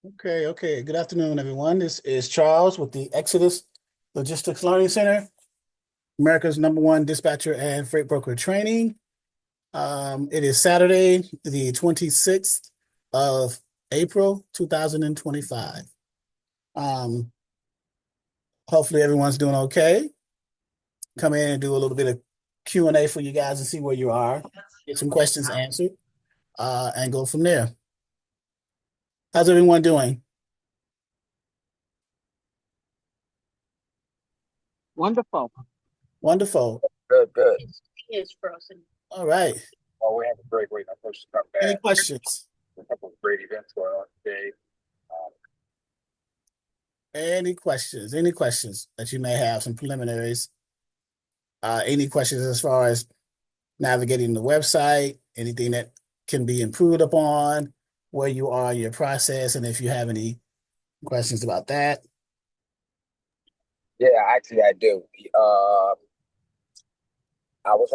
Okay. Good afternoon, everyone. This is Charles with the Exodus Logistics Learning Center, America's #1 dispatcher and freight broker training. It is Saturday, the 26th of April, 2025. Hopefully everyone's doing okay. Come in and do a little bit of Q&A for you guys and see where you are, get some questions answered, and go from there. How's everyone doing? Wonderful. Wonderful. Good. It's frozen. All right. Well, we have a great week. I'm supposed to come Any back. questions? A couple of great events going on today. Any questions? Any questions that you may have, some preliminaries? Any questions as far as navigating the website, anything that can be improved upon, where you are in your process, and if you have any questions about that? Yeah, actually, I do. I was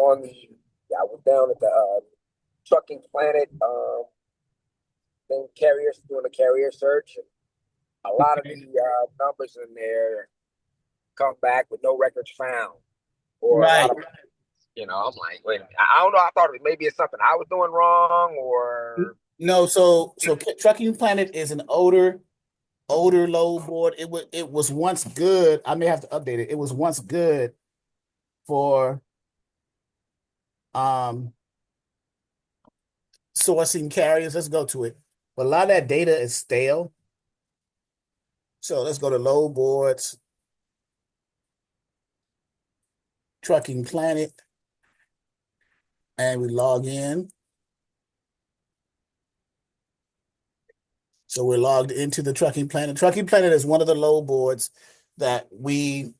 down at the Trucking Planet thing, carriers doing a carrier search. A lot of the numbers in there come back with no records found, or a lot Right. of, I'm like, wait, I don't know. I thought maybe it's something I was doing wrong, or No, so Trucking Planet is an older load board. It was once good. I may have to update it. It was once good for sourcing carriers. Let's go to it. But a lot of that data is stale. So let's go to load boards, Trucking Planet, and we log in. So we're logged into the Trucking Planet. Trucking Planet is one of the load boards that we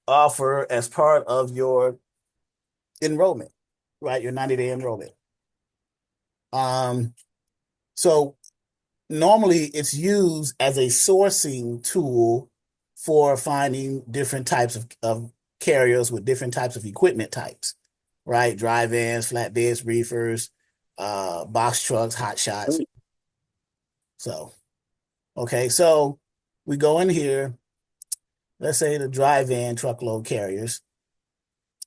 offer as part of your enrollment, right? Your 90-day enrollment. So normally it's used as a sourcing tool for finding different types of carriers with different types of equipment types, right? Dry vans, flatbeds, reefers, box trucks, hot shots. So, okay, so we go in here, let's say the dry van truckload carriers,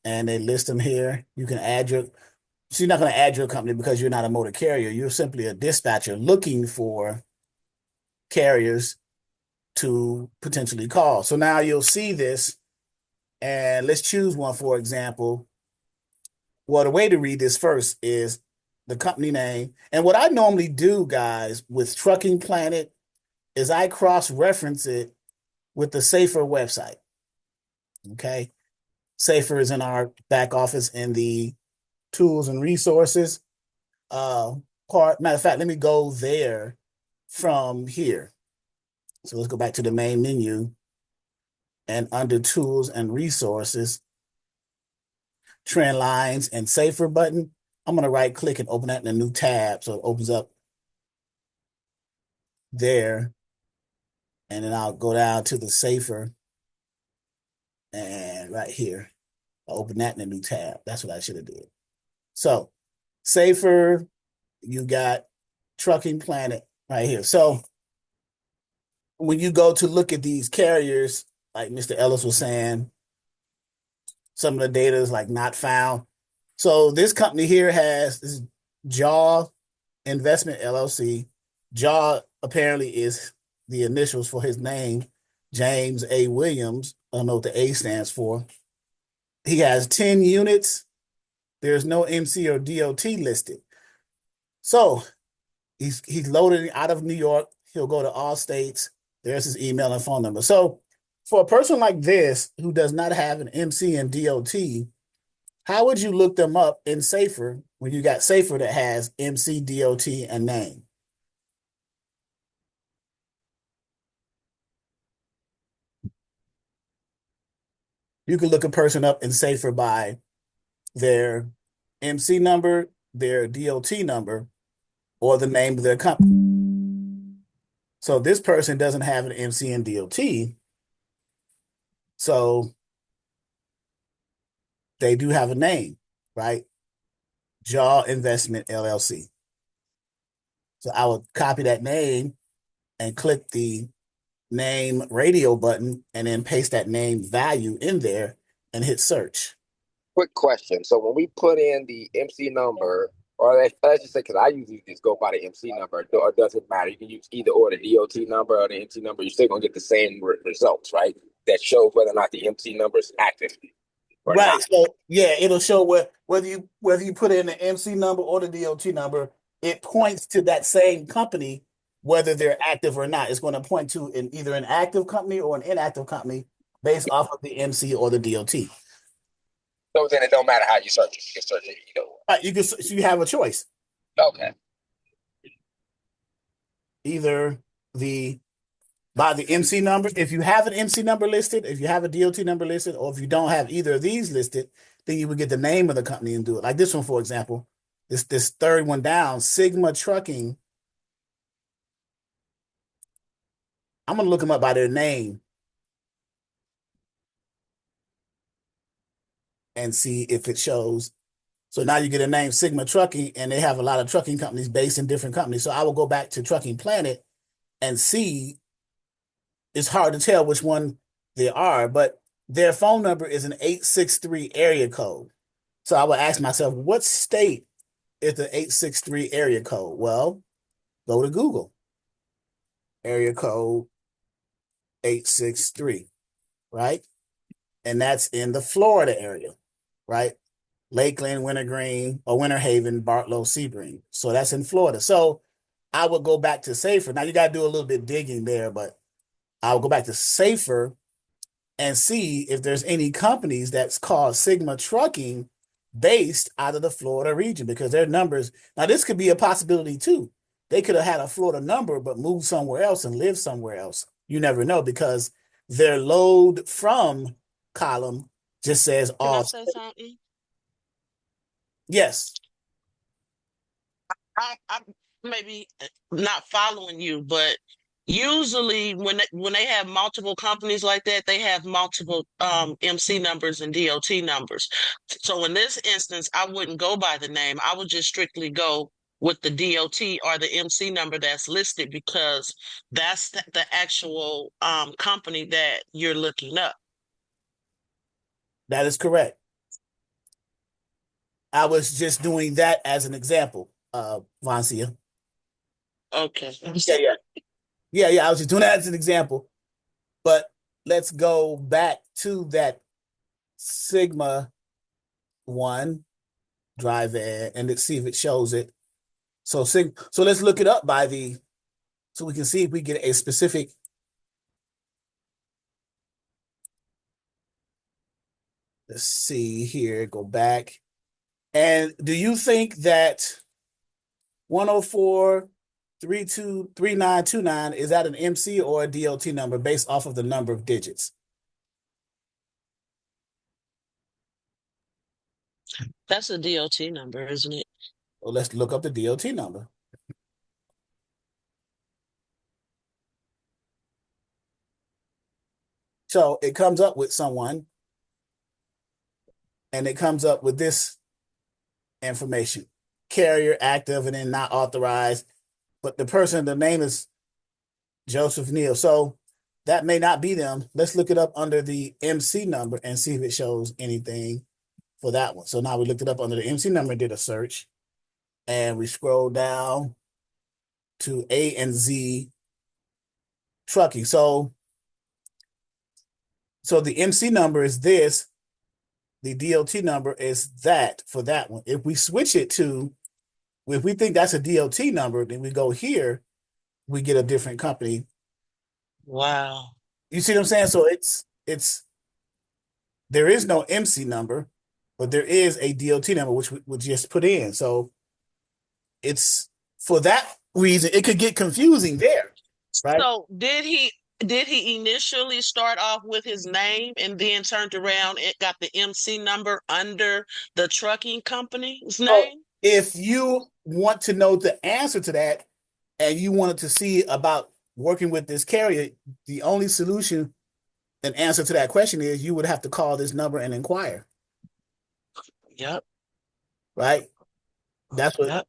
and they list them here. You can add so you're not going to add your company because you're not a motor carrier. You're simply a dispatcher looking for carriers to potentially call. So now you'll see this, and let's choose one, for example. Well, the way to read this first is the company name. And what I normally do, guys, with Trucking Planet is I cross-reference it with the Safer website. Okay. Safer is in our back office in the tools and resources part. Matter of fact, let me go there from here. So let's go back to the main menu, and under tools and resources, trend lines and Safer button. I'm going to right click and open that in a new tab. So it opens up there. And then I'll go down to the Safer, and right here, I'll open that in a new tab. That's what I should have did. So Safer, you got Trucking Planet right here. So when you go to look at these carriers, like Mr. Ellis was saying, some of the data is like not found. So this company here this Jaw Investment LLC. Jaw apparently is the initials for his name, James A. Williams. I don't know what the A stands for. He has 10 units. There's no MC or DOT listed. So he's loaded out of New York. He'll go to all states. There's his email and phone number. So for a person like this who does not have an MC and DOT, how would you look them up in Safer when you got Safer that has MC, DOT, and name? You can look a person up in Safer by their MC number, their DOT number, or the name of their company. So this person doesn't have an MC and DOT. So they do have a name, right? Jaw Investment LLC. So I would copy that name and click the name radio button and then paste that name value in there and hit search. Quick question. So when we put in the MC number, or let's just say, because I usually just go by the MC number, or does it matter? You can use either or the DOT number or the MC number. You're still gonna get the same results, right? That shows whether or not the MC number is active or Right. not. So yeah, it'll show whether you put in the MC number or the DOT number, it points to that same company, whether they're active or not. It's going to point to either an active company or an inactive company based off of the MC or the DOT. So then it don't matter how you search it. You can search it either way. So you have a choice. Okay. Either by the MC number, if you have an MC number listed, if you have a DOT number listed, or if you don't have either of these listed, then you would get the name of the company and do it. Like this one, for example, this third one down, Sigma Trucking. I'm gonna look them up by their name and see if it shows. So now you get a name, Sigma Trucking, and they have a lot of trucking companies based in different companies. So I will go back to Trucking Planet and see. It's hard to tell which one they are, but their phone number is an 863 area code. So I would ask myself, what state is the 863 area code? Well, go to Google. Area code 863, right? And that's in the Florida area, right? Lakeland, Wintergreen, or Winter Haven, Bartlow, Sebring. So that's in Florida. So I would go back to Safer. Now you got to do a little bit digging there, but I'll go back to Safer and see if there's any companies that's called Sigma Trucking based out of the Florida region, because their numbers, now this could be a possibility too. They could have had a Florida number but moved somewhere else and lived somewhere else. You never know, because their load from column just says Can I all. say something? Yes, I'm maybe not following you, but usually when they have multiple companies like that, they have multiple MC numbers and DOT numbers. So in this instance, I wouldn't go by the name. I would just strictly go with the DOT or the MC number that's listed, because that's the actual company that you're looking up. that is correct. I was just doing that as an example, Vancia. Okay. Yeah. I was just doing that as an example. But let's go back to that Sigma one, drive in, and let's see if it shows it. So let's look it up so we can see if we get a specific. Let's see here, go back. And do you think that 104323929 is that an MC or a DOT number based off of the number of digits? That's a DOT number, isn't it? Well, let's look up the DOT number. So it comes up with someone, and it comes up with this information: carrier active and then not authorized. But the name is Joseph Neal. So that may not be them. Let's look it up under the MC number and see if it shows anything for that one. So now we looked it up under the MC number and did a search. And we scroll down to A and Z trucking. So the MC number is this. The DOT number is that for that one. If we switch it to, if we think that's a DOT number, then we go here, we get a different company. Wow. You see what I'm saying? So there is no MC number, but there is a DOT number, which we would just put in. So it's for that reason, it could get confusing there, right? So did he initially start off with his name and then turned around and got the MC number under the trucking company's So name? if you want to know the answer to that and you wanted to see about working with this carrier, the only solution and answer to that question is you would have to call this number and inquire, Yep. right? That's what. Yep.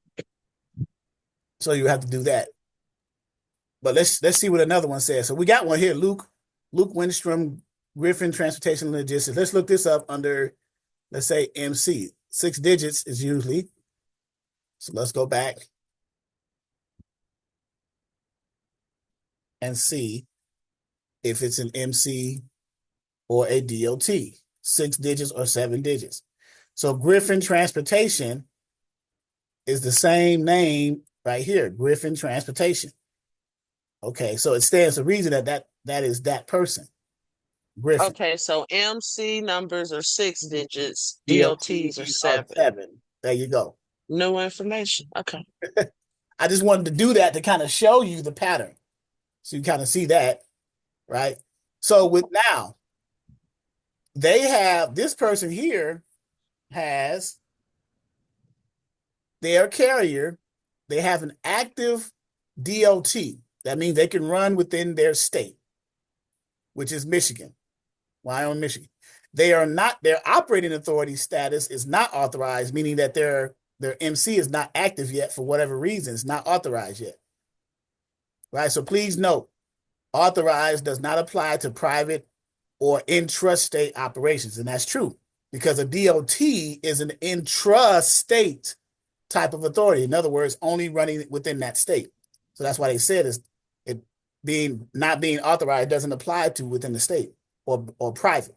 So you have to do that. But let's see what another one says. So we got one here, Luke Windstrom, Griffin Transportation Logistics. Let's look this up under, let's say, MC. 6 digits is usually. So let's go back and see if it's an MC or a DOT, 6 digits or 7 digits. So Griffin Transportation is the same name right here, Griffin Transportation. Okay, so it stands to reason that is that person, Griffin. Okay, so MC numbers are 6 digits, DOTs are DOTs are 7. 7. There you go. New information. Okay. I just wanted to do that to kind of show you the pattern. So you kind of see that, right? So with now, they have, this person here has their carrier. They have an active DOT. That means they can run within their state, which is Michigan, Wyoming, Michigan. They are not, their operating authority status is not authorized, meaning that their MC is not active yet for whatever reason. It's not authorized yet. Right? So please note, authorized does not apply to private or intrastate operations. And that's true because a DOT is an intrastate type of authority. In other words, only running within that state. So that's why they said is it being not being authorized doesn't apply to within the state or private.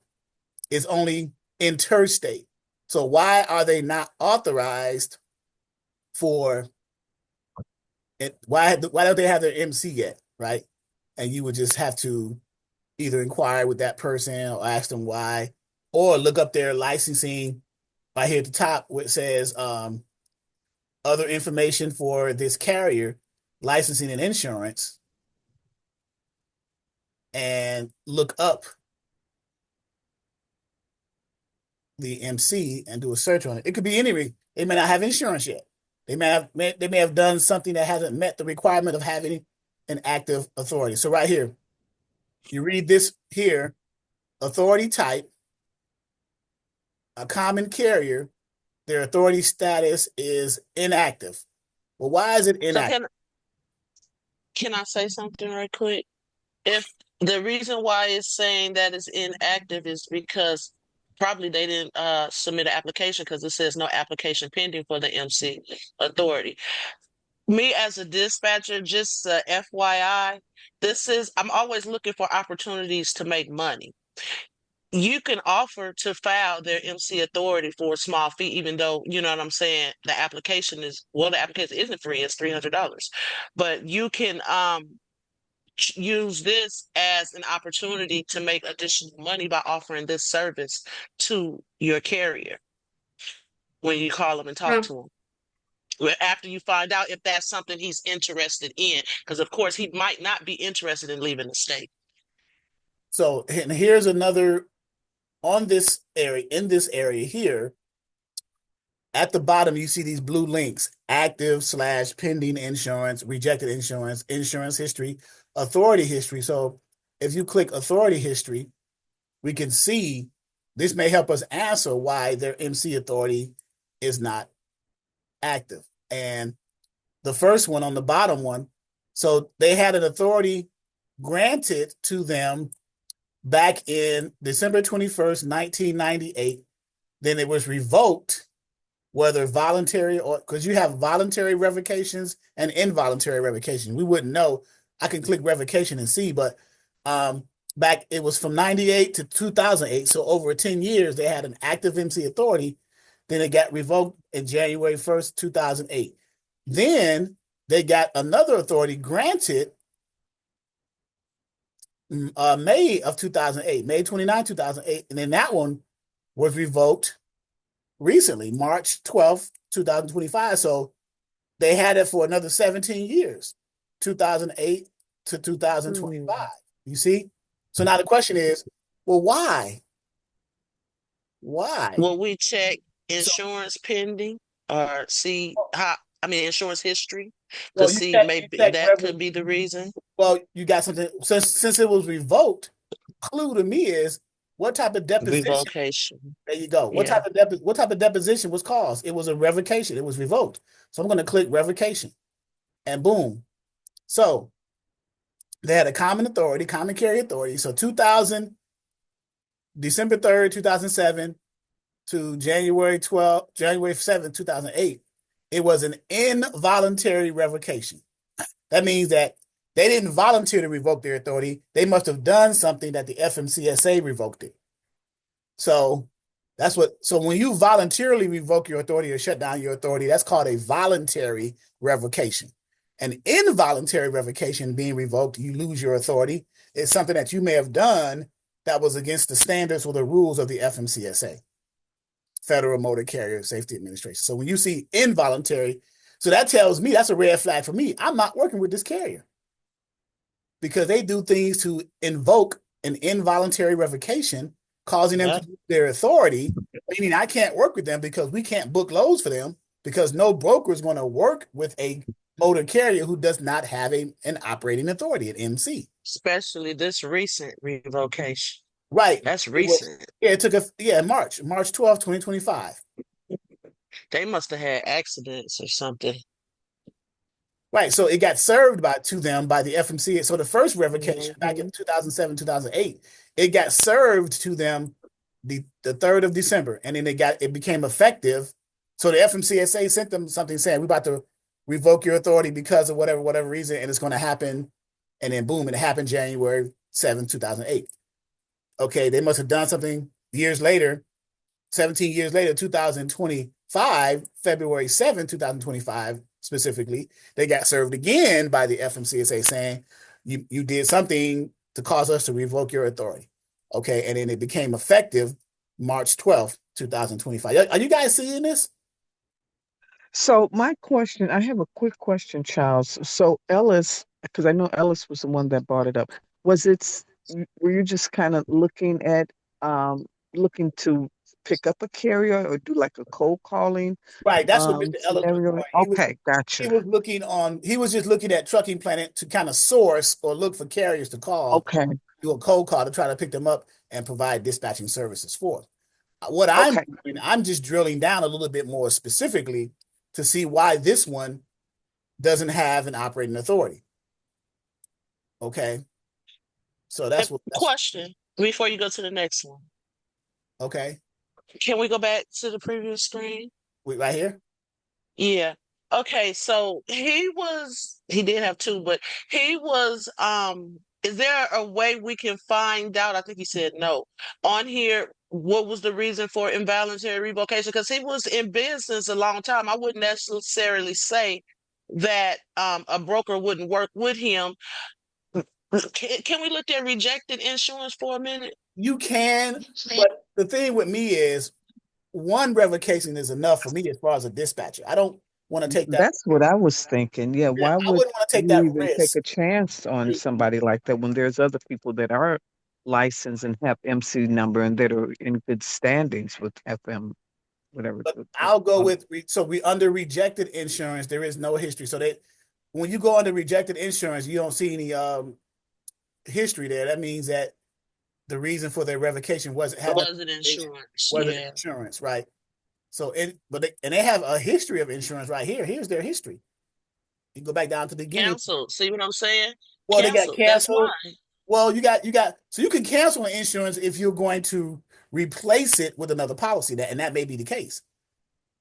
It's only interstate. So why are they not authorized for it? Why don't they have their MC yet, right? And you would just have to either inquire with that person or ask them why, or look up their licensing right here at the top where it says other information for this carrier, licensing and insurance, and look up the MC and do a search on it. It could be any, they may not have insurance yet. They may have done something that hasn't met the requirement of having an active authority. So right here, you read this here, authority type, a common carrier, their authority status is inactive. Well, why is it So inactive? can I say something right quick? If the reason why it's saying that it's inactive is because probably they didn't submit an application because it says no application pending for the MC authority. Me as a dispatcher, just FYI, I'm always looking for opportunities to make money. You can offer to file their MC authority for a small fee, even though, you know what I'm saying, the application isn't free, it's $300. But you can use this as an opportunity to make additional money by offering this service to your carrier when you call them and talk to them. After you find out if that's something he's interested in, because of course he might not be interested in leaving the state. So and here's another on this area, in this area here, at the bottom, you see these blue links, active/pending insurance, rejected insurance, insurance history, authority history. So if you click authority history, we can see this may help us answer why their MC authority is not active. And the first one on the bottom one, so they had an authority granted to them back in December 21st, 1998. Then it was revoked, whether voluntary or, because you have voluntary revocations and involuntary revocations. We wouldn't know. I can click revocation and see, but back it was from 98 to 2008. So over 10 years, they had an active MC authority. Then it got revoked in January 1st, 2008. Then they got another authority granted May of 2008, May 29, 2008. And then that one was revoked recently, March 12th, 2025. So they had it for another 17 years, 2008 to 2025. You see? So now the question is, well, why? Why? Will we check insurance pending or see insurance history to Well, see maybe that could be the reason? Well, you got something, since it was revoked, clue to me is what type of deposition. Revocation. There you go. What Yeah. type of deposition was caused? It was a revocation. It was revoked. So I'm going to click revocation and boom. So They had a common authority, common carrier authority. So 2000, December 3rd, 2007 to January 7th, 2008, it was an involuntary revocation. That means that they didn't voluntarily revoke their authority. They must have done something that the FMCSA revoked it. So so when you voluntarily revoke your authority or shut down your authority, that's called a voluntary revocation. An involuntary revocation, being revoked, you lose your authority. It's something that you may have done that was against the standards or the rules of the FMCSA, Federal Motor Carrier Safety Administration. So when you see involuntary, so that tells me that's a red flag for me. I'm not working with this carrier because they do things to invoke an involuntary revocation, causing them to lose their authority, meaning I can't work with them because we can't book loads for them because no broker is going to work with a motor carrier who does not have an operating authority, an MC. Especially this recent revocation. Right. That's recent. It took March 12th, 2025. They must have had accidents or something. Right. So it got served to them by the FMC. So the first revocation back in 2007, 2008, it got served to them the 3rd of December, and then it became effective. So the FMCSA sent them something saying, we're about to revoke your authority because of whatever reason, and it's going to happen. And then boom, it happened January 7th, 2008. Okay, they must have done something years later, 17 years later, 2025, February 7th, 2025, specifically, they got served again by the FMCSA saying, you did something to cause us to revoke your authority. Okay, and then it became effective March 12th, 2025. Are you guys seeing this? So my question, I have a quick question, Charles. So Ellis, because I know Ellis was the one that brought it up. Were you just kind of looking to pick up a carrier or do like a cold calling Right, that's what Mr. Ellis was scenario? doing. Okay, gotcha. He was just looking at Trucking Planet to kind of source or look for carriers to call, Okay, do a cold call to try to pick them up and provide dispatching services for. What I'm okay. doing, I'm just drilling down a little bit more specifically to see why this one doesn't have an operating authority. Okay. So that's Question before you go to the next one. Okay. Can we go back to the previous screen? Right here? Yeah. Okay, so he did have two, but is there a way we can find out? I think he said no. On here, what was the reason for involuntary revocation? Because he was in business a long time. I wouldn't necessarily say that a broker wouldn't work with him. Can we look at rejected insurance for a minute? You can, but the thing with me is one revocation is enough for me as far as a dispatcher. I don't want to take that. That's what I was thinking. Yeah, Yeah, why I would wouldn't want to take you that even take risk. a chance on somebody like that when there's other people that are licensed and have MC number and that are in good standings with FM, whatever. But I'll go with we under rejected insurance, there is no history. So when you go under rejected insurance, you don't see any history there. That means that the reason for their revocation wasn't Insurance. insurance, right? So they have a history of insurance right here. Here's their history. You go back down to the beginning. Canceled. See what I'm saying? Well, they got canceled. That's why. Well, so you can cancel an insurance if you're going to replace it with another policy, and that may be the case.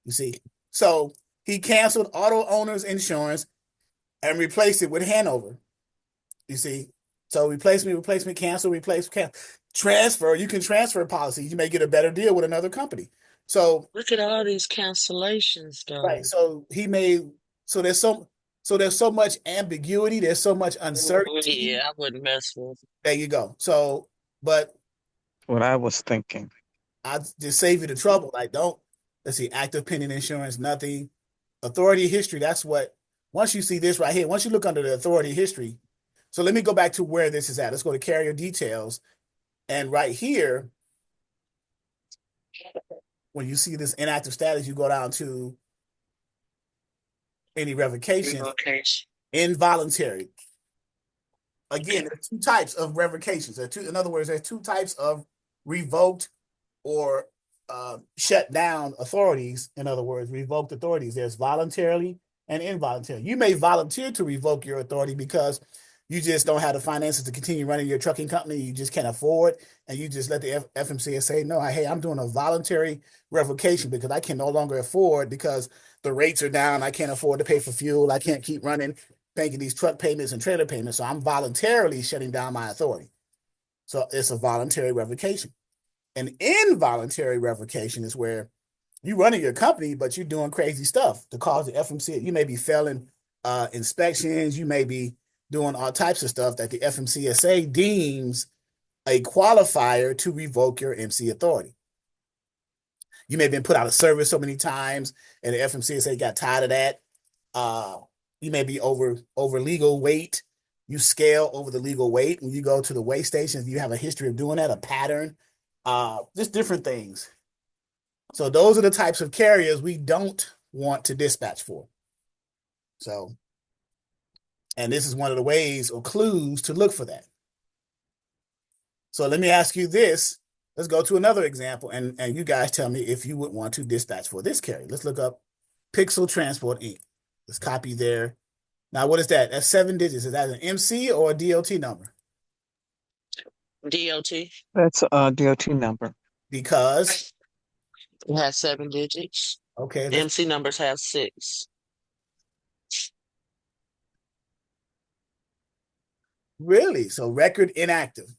You see, so he canceled auto owners insurance and replaced it with Hanover. You see, so replacement, cancel, replace, transfer. You can transfer policies. You may get a better deal with another company. So Look at all these cancellations, though. right. So there's so much ambiguity. There's so much uncertainty. Yeah, I wouldn't mess with it. There you go. So, but what I was thinking. I just save you the trouble. Like, let's see, active pending insurance, nothing. Authority history. Once you see this right here, once you look under the authority history. So let me go back to where this is at. Let's go to carrier details. And right here, when you see this inactive status, you go down to any revocation, involuntary. Again, there's two types of revocations. In other words, there's two types of revoked or shut down authorities. In other words, revoked authorities. There's voluntarily and involuntarily. You may volunteer to revoke your authority because You just don't have the finances to continue running your trucking company. You just can't afford, and you just let the FMCSA say, no, hey, I'm doing a voluntary revocation because I can no longer afford because the rates are down. I can't afford to pay for fuel. I can't keep running, making these truck payments and trailer payments. So I'm voluntarily shutting down my authority. So it's a voluntary revocation. An involuntary revocation is where you running your company, but you're doing crazy stuff to cause the FMC. You may be failing inspections. You may be doing all types of stuff that the FMCSA deems a qualifier to revoke your MC authority. You may have been put out of service so many times, and the FMCSA got tired of that. You may be over legal weight. You scale over the legal weight when you go to the weigh stations. You have a history of doing that, a pattern, just different things. So those are the types of carriers we don't want to dispatch for. So, and this is one of the ways or clues to look for that. So let me ask you this. Let's go to another example, and you guys tell me if you would want to dispatch for this carrier. Let's look up Pixel Transport Inc. Let's copy there. Now, what is that? That's 7 digits. Is that an MC or a DOT number? DOT. That's a DOT number. Because, It has 7 digits. okay, MC numbers have 6. really? So record inactive.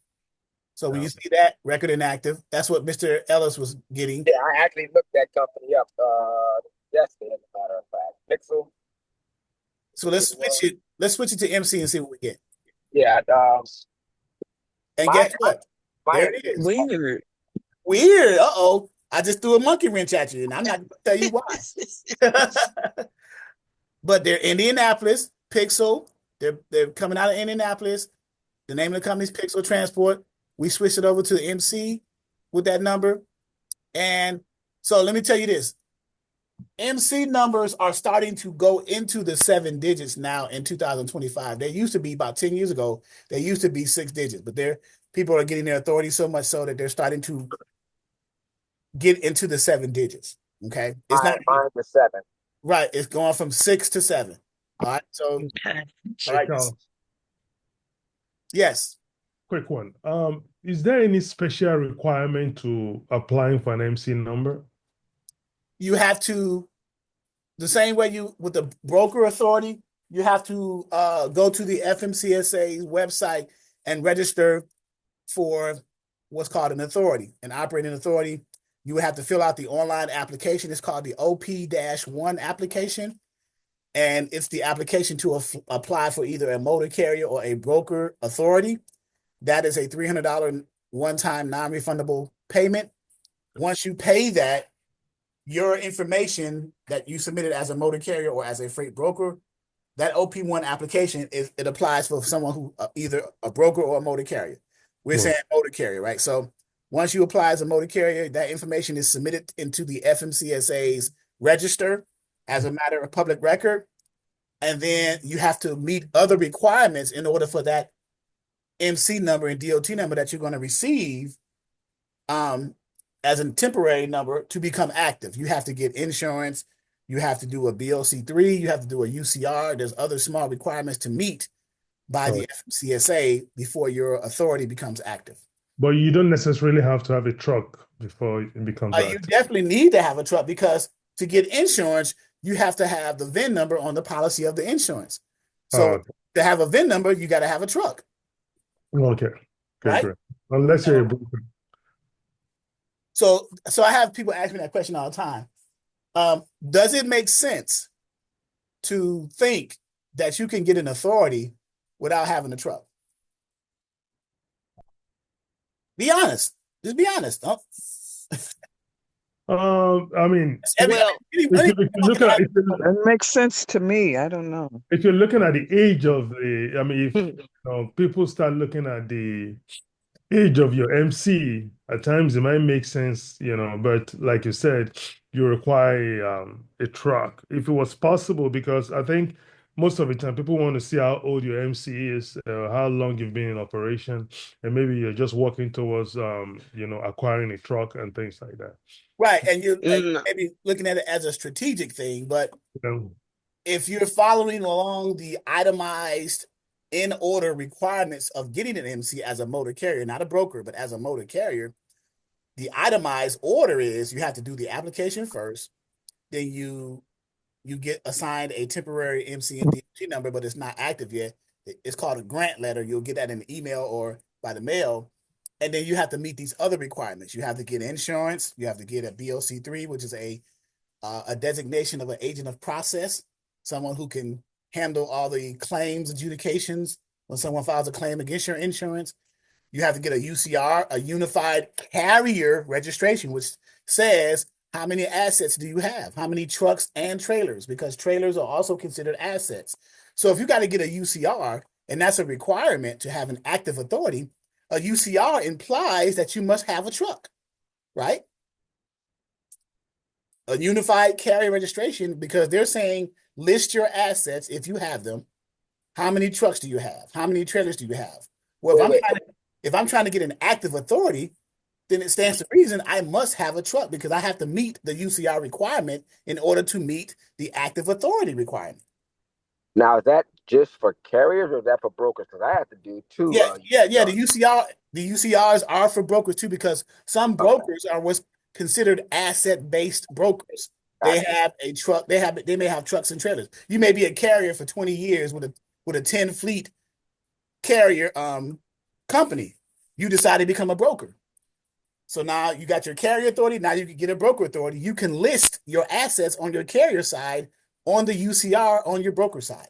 So when you see that, record inactive, that's what Mr. Ellis was getting. Yeah, I actually looked that company up yesterday, as a matter of fact. Pixel. So let's switch it to MC and see what we get. Yeah. And guess what? There it is. Weird. Weird. Uh-oh. I just threw a monkey wrench at you, and I'm not going to tell you why. But they're Indianapolis, Pixel. They're coming out of Indianapolis. The name of the company is Pixel Transport. We switched it over to the MC with that number. And so let me tell you this. MC numbers are starting to go into the 7 digits now in 2025. They used to be about 10 years ago. They used to be 6 digits, but people are getting their authority so much so that they're starting to get into the 7 digits. Okay. It's not mine the 7. right. It's going from 6 to 7. All right. So, Okay. all right. Yes. Quick one. Is there any special requirement to applying for an MC number? You have to, the same way you with the broker authority, you have to go to the FMCSA's website and register for what's called an authority, an operating authority. You would have to fill out the online application. It's called the OP-1 application. And it's the application to apply for either a motor carrier or a broker authority. That is a $300 one-time non-refundable payment. Once you pay that, your information that you submitted as a motor carrier or as a freight broker, that OP-1 application it applies for someone who either a broker or a motor carrier. We're saying motor carrier, right? So once you apply as a motor carrier, that information is submitted into the FMCSA's register as a matter of public record. And then you have to meet other requirements in order for that MC number and DOT number that you're going to receive as a temporary number to become active. You have to get insurance. You have to do a BOC3. You have to do a UCR. There's other small requirements to meet by the FMCSA before your authority becomes active. But you don't necessarily have to have a truck before it becomes active. You definitely need to have a truck because to get insurance, you have to have the VIN number on the policy of the insurance. So to have a VIN number, you got to have a truck. Okay. Right? Great. Unless you're a broker. So I have people ask me that question all the time. Does it make sense to think that you can get an authority without having a truck? Be honest. Just be honest. I mean, It makes sense to me. I don't know. If you're looking at the age of the, I mean, if people start looking at the age of your MC, at times it might make sense, but like you said, you require a truck. If it was possible, because I think most of the time people want to see how old your MC is, how long you've been in operation, and maybe you're just working towards, acquiring a truck and things like that. Right, and you're maybe looking at it as a strategic thing, but if you're following along the itemized in order requirements of getting an MC as a motor carrier, not a broker, but as a motor carrier, the itemized order is you have to do the application first, then you get assigned a temporary MC and DOT number, but it's not active yet. It's called a grant letter. You'll get that in an email or by the mail. And then you have to meet these other requirements. You have to get insurance. You have to get a BOC3, which is a designation of an agent of process, someone who can handle all the claims adjudications when someone files a claim against your insurance. You have to get a UCR, a unified carrier registration, which says how many assets do you have? How many trucks and trailers? Because trailers are also considered assets. So if you got to get a UCR, and that's a requirement to have an active authority, a UCR implies that you must have a truck, right? A unified carrier registration, because they're saying list your assets if you have them. How many trucks do you have? How many trailers do you have? Well, if I'm trying to get an active authority, then it stands to reason I must have a truck because I have to meet the UCR requirement in order to meet the active authority requirement. Now, is that just for carriers or is that for brokers? Because I have to do two. Yeah. The UCRs are for brokers too, because some brokers are what's considered asset-based brokers. They have a truck. They may have trucks and trailers. You may be a carrier for 20 years with a 10 fleet carrier company. You decide to become a broker. So now you got your carrier authority. Now you can get a broker authority. You can list your assets on your carrier side on the UCR on your broker side.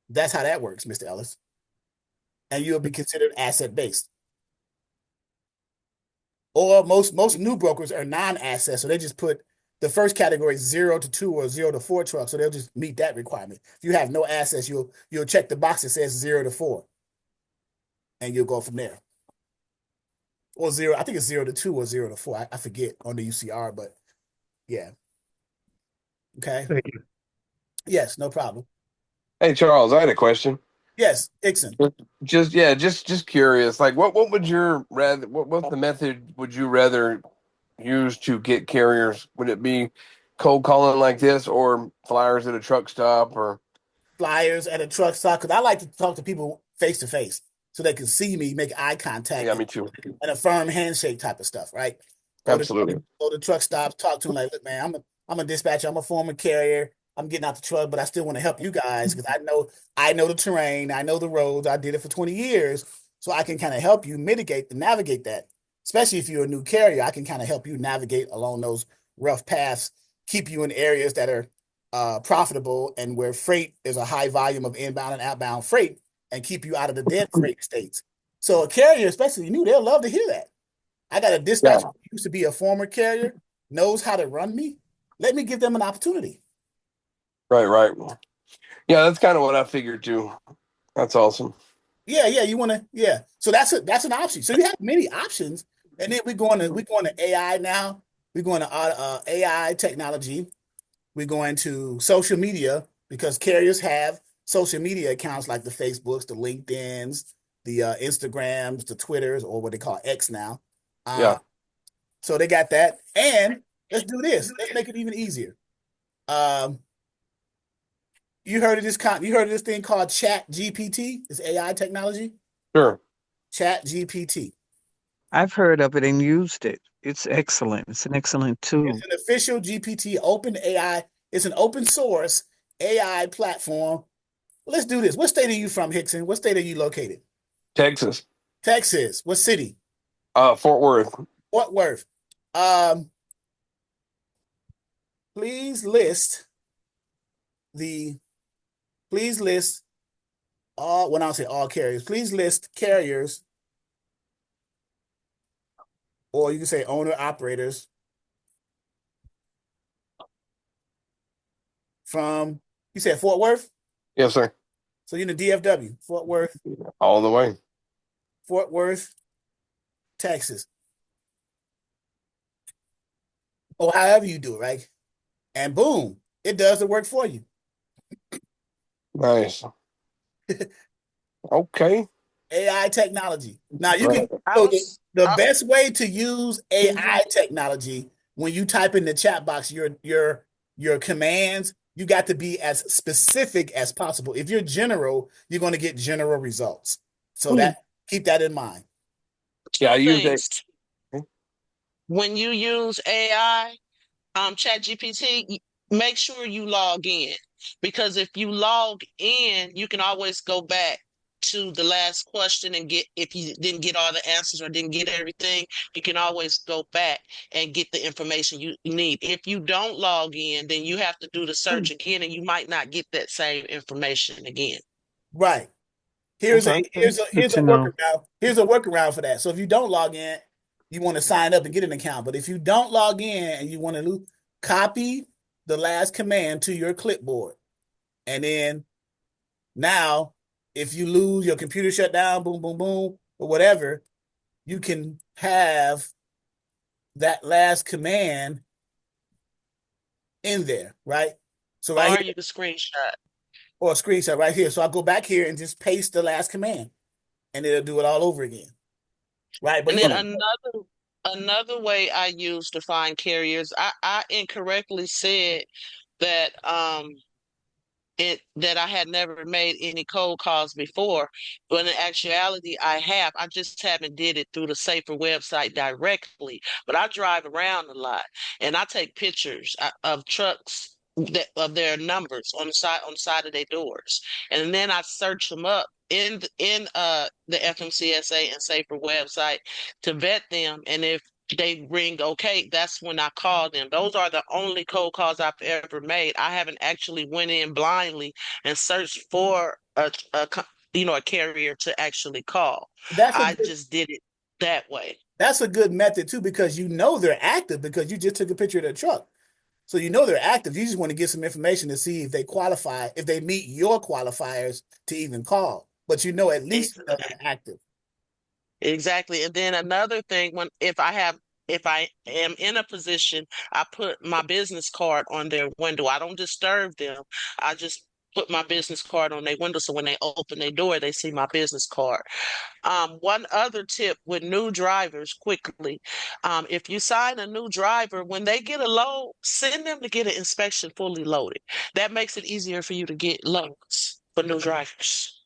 That's how that works, Mr. Ellis. And you'll be considered asset-based. Or most new brokers are non-asset, so they just put the first category 0 to 2 or 0 to 4 trucks, so they'll just meet that requirement. If you have no assets, you'll check the box that says 0 to 4, and you'll go from there. Or 0, I think it's 0 to 2 or 0 to 4. I forget on the UCR, but yeah. Okay. Thank you. Yes, no problem. Hey, Charles, I had a question. Yes, Ixon. Just curious. Like, what would your rather? What's the method would you rather use to get carriers? Would it be cold calling like this, or flyers at a truck stop, or Flyers at a truck stop? Because I like to talk to people face to face so they can see me, make eye contact. Yeah, me too. And a firm handshake type of stuff, right? Absolutely. Go to truck stops, talk to them like, look, man, I'm a dispatcher, I'm a former carrier. I'm getting out the truck, but I still want to help you guys because I know the terrain, I know the roads. I did it for 20 years, so I can kind of help you mitigate and navigate that. Especially if you're a new carrier, I can kind of help you navigate along those rough paths, keep you in areas that are profitable and where freight is a high volume of inbound and outbound freight, and keep you out of the dead freight states. So a carrier, especially new, they'll love to hear that. I got a dispatcher who used to be a former carrier, knows how to run me. Let me give them an opportunity. Right. Yeah, that's kind of what I figured too. That's awesome. Yeah, you want to, yeah. So that's an option. So you have many options, and then we're going to AI now. We're going to AI technology. We're going to social media because carriers have social media accounts like the Facebooks, the LinkedIns, the Instagrams, the Twitters, or what they call X now. Yeah. So they got that, and let's do this. Let's make it even easier. You heard of this thing called Chat GPT? It's AI technology. Sure. Chat GPT. I've heard of it and used it. It's excellent. It's an excellent tool. It's an official GPT, open AI. It's an open source AI platform. Let's do this. What state are you from, Hickson? What state are you located? Texas. Texas. What city? Fort Worth. Fort Worth. Please list all, when I say all carriers, please list carriers, or you can say owner operators from, you said Fort Worth? Yes, sir. So you're in the DFW, Fort Worth, All the way. Fort Worth, Texas. Or however you do it, right? And boom, it does the work for you. Nice. Okay. AI technology. Now you can, so the best way to use AI technology when you type in the chat box your commands, You got to be as specific as possible. If you're general, you're going to get general results. So that keep that in mind. Yeah, I use that. Things. When you use AI, ChatGPT, make sure you log in, because if you log in, you can always go back to the last question and get, if you didn't get all the answers or didn't get everything, you can always go back and get the information you need. If you don't log in, then you have to do the search again, and you might not get that same information again. Right. Here's a Okay. Good to know. workaround. Here's a workaround for that. So if you don't log in, you want to sign up and get an account. But if you don't log in and you want to copy the last command to your clipboard, and then now if you lose, your computer shut down, boom, boom, boom, or whatever, you can have that last command in there, right? So right Or here, you can screenshot. or a screenshot right here. So I'll go back here and just paste the last command, and it'll do it all over again. Right. But And you then another way I use to find carriers, I incorrectly said that that I had never made any cold calls before, but in actuality I have. I just haven't did it through the Safer website directly. But I drive around a lot, and I take pictures of trucks that of their numbers on the side of their doors, and then I search them up the FMCSA and Safer website to vet them, and if they ring okay, that's when I call them. Those are the only cold calls I've ever made. I haven't actually went in blindly and searched for a carrier to actually call. that's a I good just did it that way. that's a good method too, because you know they're active because you just took a picture of their truck. So you know they're active. You just want to get some information to see if they qualify, if they meet your qualifiers to even call. But you know at least you know they're active. Exactly. And then another thing, if I am in a position, I put my business card on their window. I don't disturb them. I just put my business card on their window, so when they open their door, they see my business card. One other tip with new drivers, quickly, if you sign a new driver, when they get a load, send them to get an inspection fully loaded. That makes it easier for you to get loads for new drivers.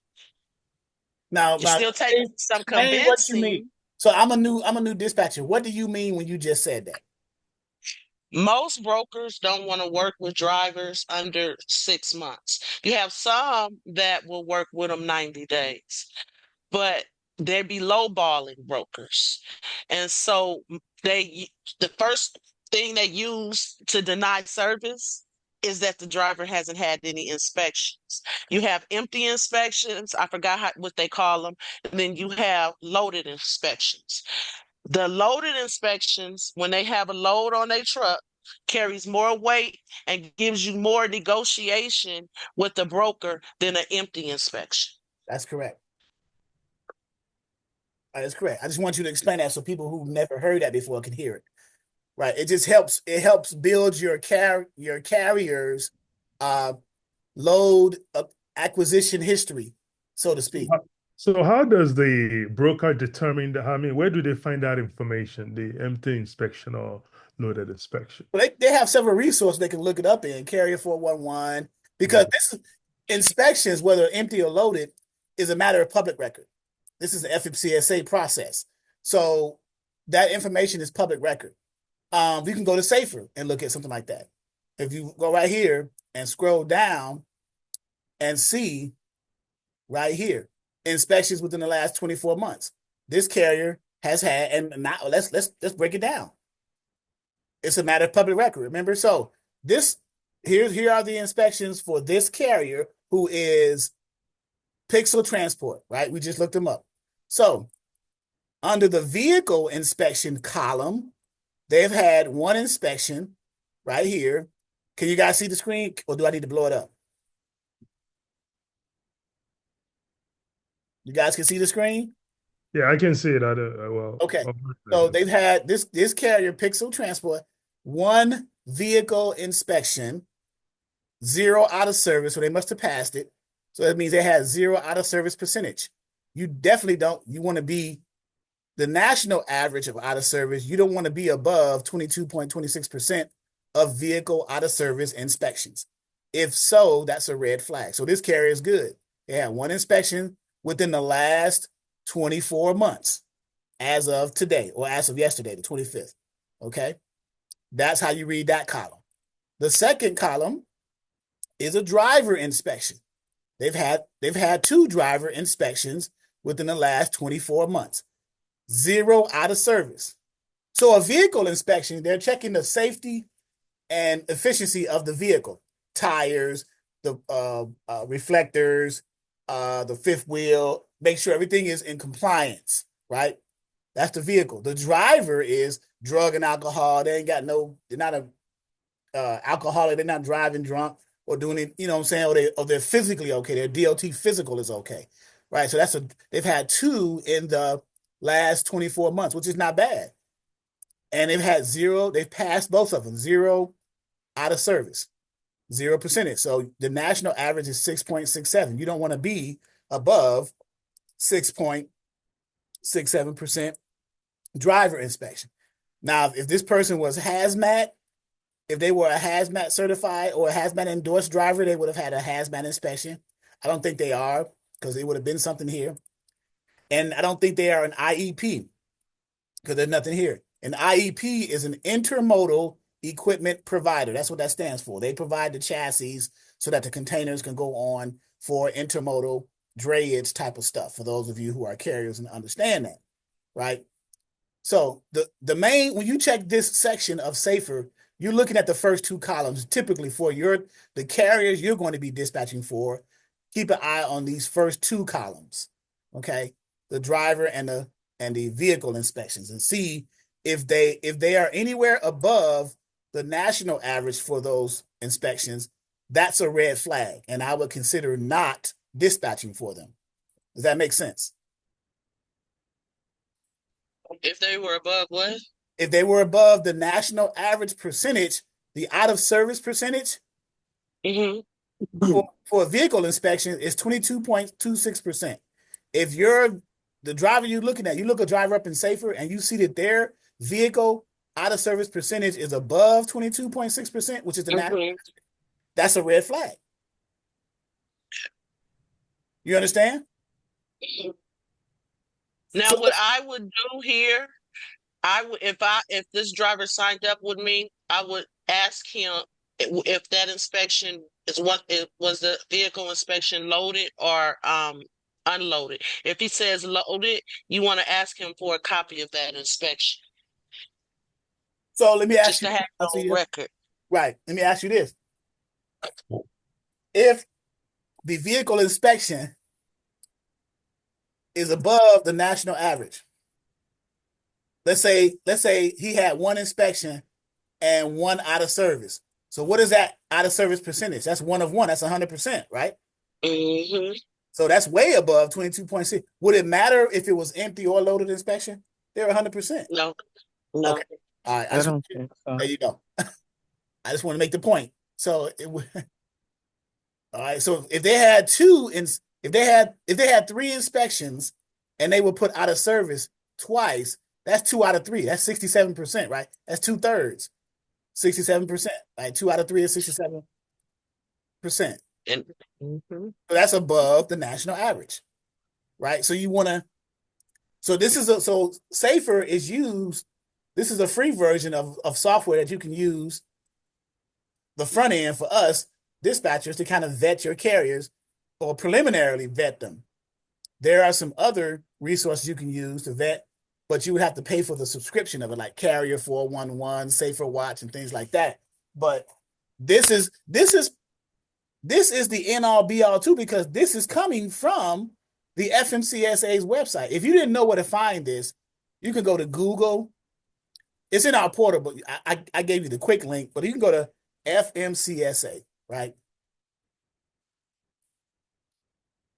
Now, It still takes some explain what you mean. convincing. So I'm a new dispatcher. What do you mean when you just said that? Most brokers don't want to work with drivers under 6 months. You have some that will work with them 90 days, but they be lowballing brokers. And so the first thing they use to deny service is that the driver hasn't had any inspections. You have empty inspections, I forgot what they call them, and then you have loaded inspections. The loaded inspections, when they have a load on their truck, carries more weight and gives you more negotiation with the broker than an empty inspection. That's correct. That's correct. I just want you to explain that so people who've never heard that before can hear it. Right. It just helps. It helps build your carrier's load acquisition history, so to speak. So how does the broker determine that? I mean, where do they find that information, the empty inspection or loaded inspection? Well, they have several resources they can look it up in, Carrier 411, because this is inspections, whether empty or loaded, is a matter of public record. This is the FMCSA process. So that information is public record. We can go to Safer and look at something like that. If you go right here and scroll down and see right here, inspections within the last 24 months. This carrier has had, and now let's break it down. It's a matter of public record, remember? So here are the inspections for this carrier, who is Pixel Transport, right? We just looked them up. So under the vehicle inspection column, they've had one inspection right here. Can you guys see the screen, or do I need to blow it up? You guys can see the screen? Yeah, I can see it. Well, okay. So they've had this carrier, Pixel Transport, one vehicle inspection, 0 out of service, so they must have passed it. So that means they had 0 out of service percentage. You definitely don't, you want to be the national average of out of service. You don't want to be above 22.26% of vehicle out of service inspections. If so, that's a red flag. So this carrier is good. They had one inspection within the last 24 months as of today, or as of yesterday, the 25th. Okay? That's how you read that column. The second column is a driver inspection. They've had 2 driver inspections within the last 24 months. 0 out of service. So a vehicle inspection, they're checking the safety and efficiency of the vehicle. Tires, the reflectors, the fifth wheel, make sure everything is in compliance, right? That's the vehicle. The driver is drug and alcohol. They're not a alcoholic. They're not driving drunk or doing it, you know what I'm saying? Or they're physically okay. Their DOT physical is okay, right? So they've had 2 in the last 24 months, which is not bad. And they've passed both of them, 0 out of service, 0%. So the national average is 6.67. You don't want to be above 6.67% driver inspection. Now, if this person was hazmat, if they were a hazmat certified or a hazmat endorsed driver, they would have had a hazmat inspection. I don't think they are, because it would have been something here. And I don't think they are an IEP, because there's nothing here. An IEP is an intermodal equipment provider. That's what that stands for. They provide the chassis so that the containers can go on for intermodal drayage type of stuff, for those of you who are carriers and understand that, right? So when you check this section of SAFER, you're looking at the first 2 columns, typically for the carriers you're going to be dispatching for. Keep an eye on these first 2 columns, okay? The driver and the vehicle inspections, and see if they are anywhere above the national average for those inspections. That's a red flag, and I would consider not dispatching for them. Does that make sense? If they were above what? If they were above the national average percentage, the out of service percentage for a vehicle inspection is 22.26%. If you're the driver you're looking at, you look a driver up in SAFER and you see that their vehicle out of service percentage is above 22.6%, which is the national, that's a red flag. You understand? Now, what I would do here, if this driver signed up with me, I would ask him if that inspection was the vehicle inspection loaded or unloaded. If he says loaded, you want to ask him for a copy of that inspection. So let me ask just to have it on record. Right. Let me ask you this. If the vehicle inspection is above the national average, let's say he had 1 inspection and 1 out of service. So what is that out of service percentage? That's 1 of 1. That's 100%, right? So that's way above 22.6. Would it matter if it was empty or loaded inspection? They're 100%. No. Okay. All right. I don't think so. There you go. I just want to make the point. So all right. So if they had 3 inspections and they were put out of service twice, that's 2 out of 3. That's 67%, right? That's 2/3. 67%. Right? 2 out of 3 is 67%. So that's above the national average, right? So SAFER is used. This is a free version of software that you can use the front end for us dispatchers to kind of vet your carriers or preliminarily vet them. There are some other resources you can use to vet, but you would have to pay for the subscription of it, like Carrier 411, SAFER Watch, and things like that. But this is the end all be all too, because this is coming from the FMCSA's website. If you didn't know where to find this, you can go to Google. It's in our portal, but I gave you the quick link, but you can go to FMCSA, right?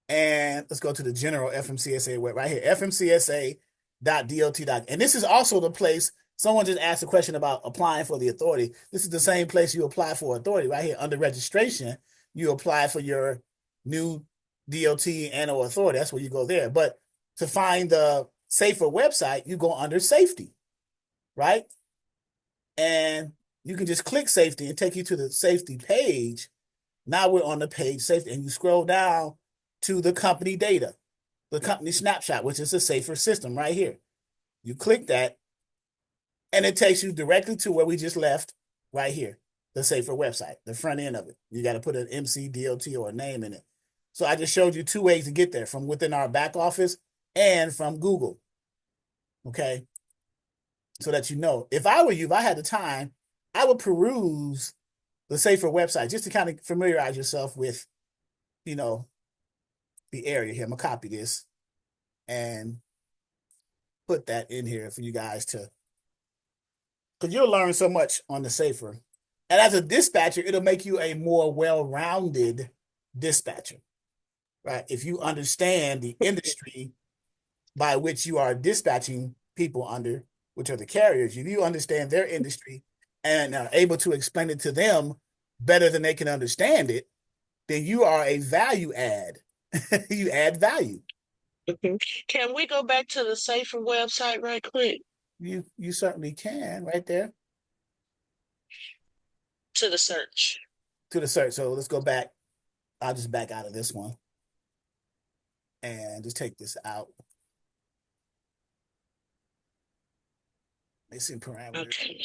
And let's go to the general FMCSA web right here, fmcsa.dot.gov. And this is also the place, someone just asked a question about applying for the authority. This is the same place you apply for authority right here. Under registration, you apply for your new DOT and/or authority. That's where you go there. But to find the SAFER website, you go under safety, right? And you can just click safety and take you to the safety page. Now we're on the page safety, and you scroll down to the company data, the company snapshot, which is a safer system right here. You click that, and it takes you directly to where we just left right here, the safer website, the front end of it. You got to put an MC, DOT, or a name in it. So I just showed you two ways to get there, from within our back office and from Google. Okay. So that you know. If I were you, if I had the time, I would peruse the safer website just to kind of familiarize yourself with, you know, the area here. I'm gonna copy this and put that in here for you guys to, because you'll learn so much on the safer. And as a dispatcher, it'll make you a more well-rounded dispatcher, right? If you understand the industry by which you are dispatching people under, which are the carriers, if you understand their industry and are able to explain it to them better than they can understand it, then you are a value add. You add value. Can we go back to the safer website right quick? You certainly can, right there To the search. to the search. So let's go back. I'll just back out of this one and just take this out. Missing parameters. Okay.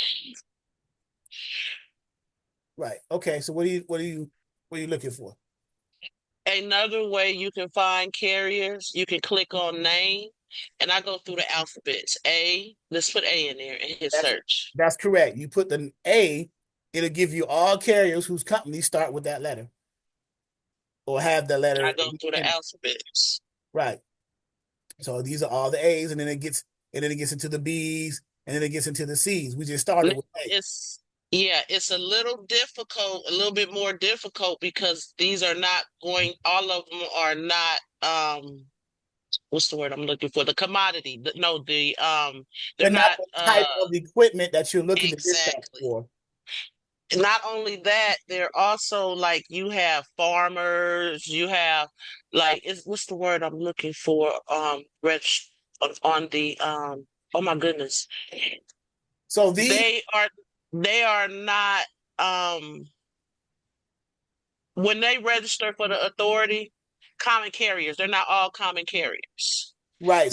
Right. Okay. So what are you looking for? Another way you can find carriers, you can click on name, and I go through the alphabets. A, let's put A in there and hit search. That's correct. You put the A, it'll give you all carriers whose companies start with that letter or have the letter. I go through the alphabets. Right. So these are all the A's, and then it gets into the B's, and then it gets into the C's. We just started with A. It's a little difficult, a little bit more difficult because these are not going, all of them are not, what's the word I'm looking for? The commodity. They're not, the type of equipment that you're looking to dispatch exactly. for. Not only that, they're also like, you have farmers, you have like, what's the word I'm looking for? Rich on the, oh my goodness. So they are not, when they register for the authority, common carriers, they're not all common carriers. Right.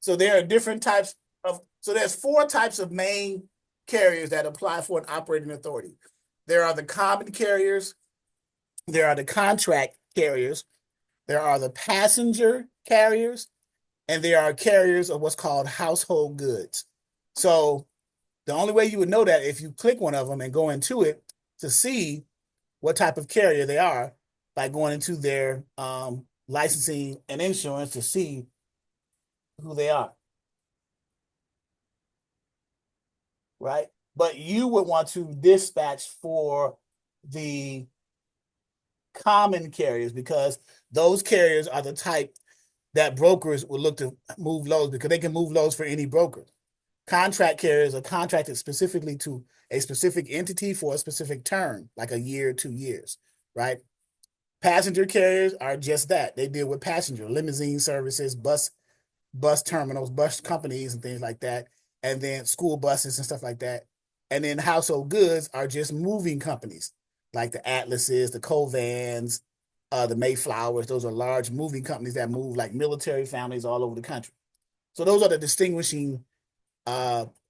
So there are different types of, so there's 4 types of main carriers that apply for an operating authority. There are the common carriers, there are the contract carriers, there are the passenger carriers, and there are carriers of what's called household goods. So the only way you would know that if you click one of them and go into it to see what type of carrier they are by going into their licensing and insurance to see who they are. Right? But you would want to dispatch for the common carriers because those carriers are the type that brokers will look to move loads because they can move loads for any broker. Contract carriers are contracted specifically to a specific entity for a specific term, like a year, 2 years, right? Passenger carriers are just that. They deal with passenger, limousine services, bus terminals, bus companies, and things like that, and then school buses and stuff like that. And then household goods are just moving companies, like the Atlases, the Covans, the Mayflowers. Those are large moving companies that move like military families all over the country. So those are the distinguishing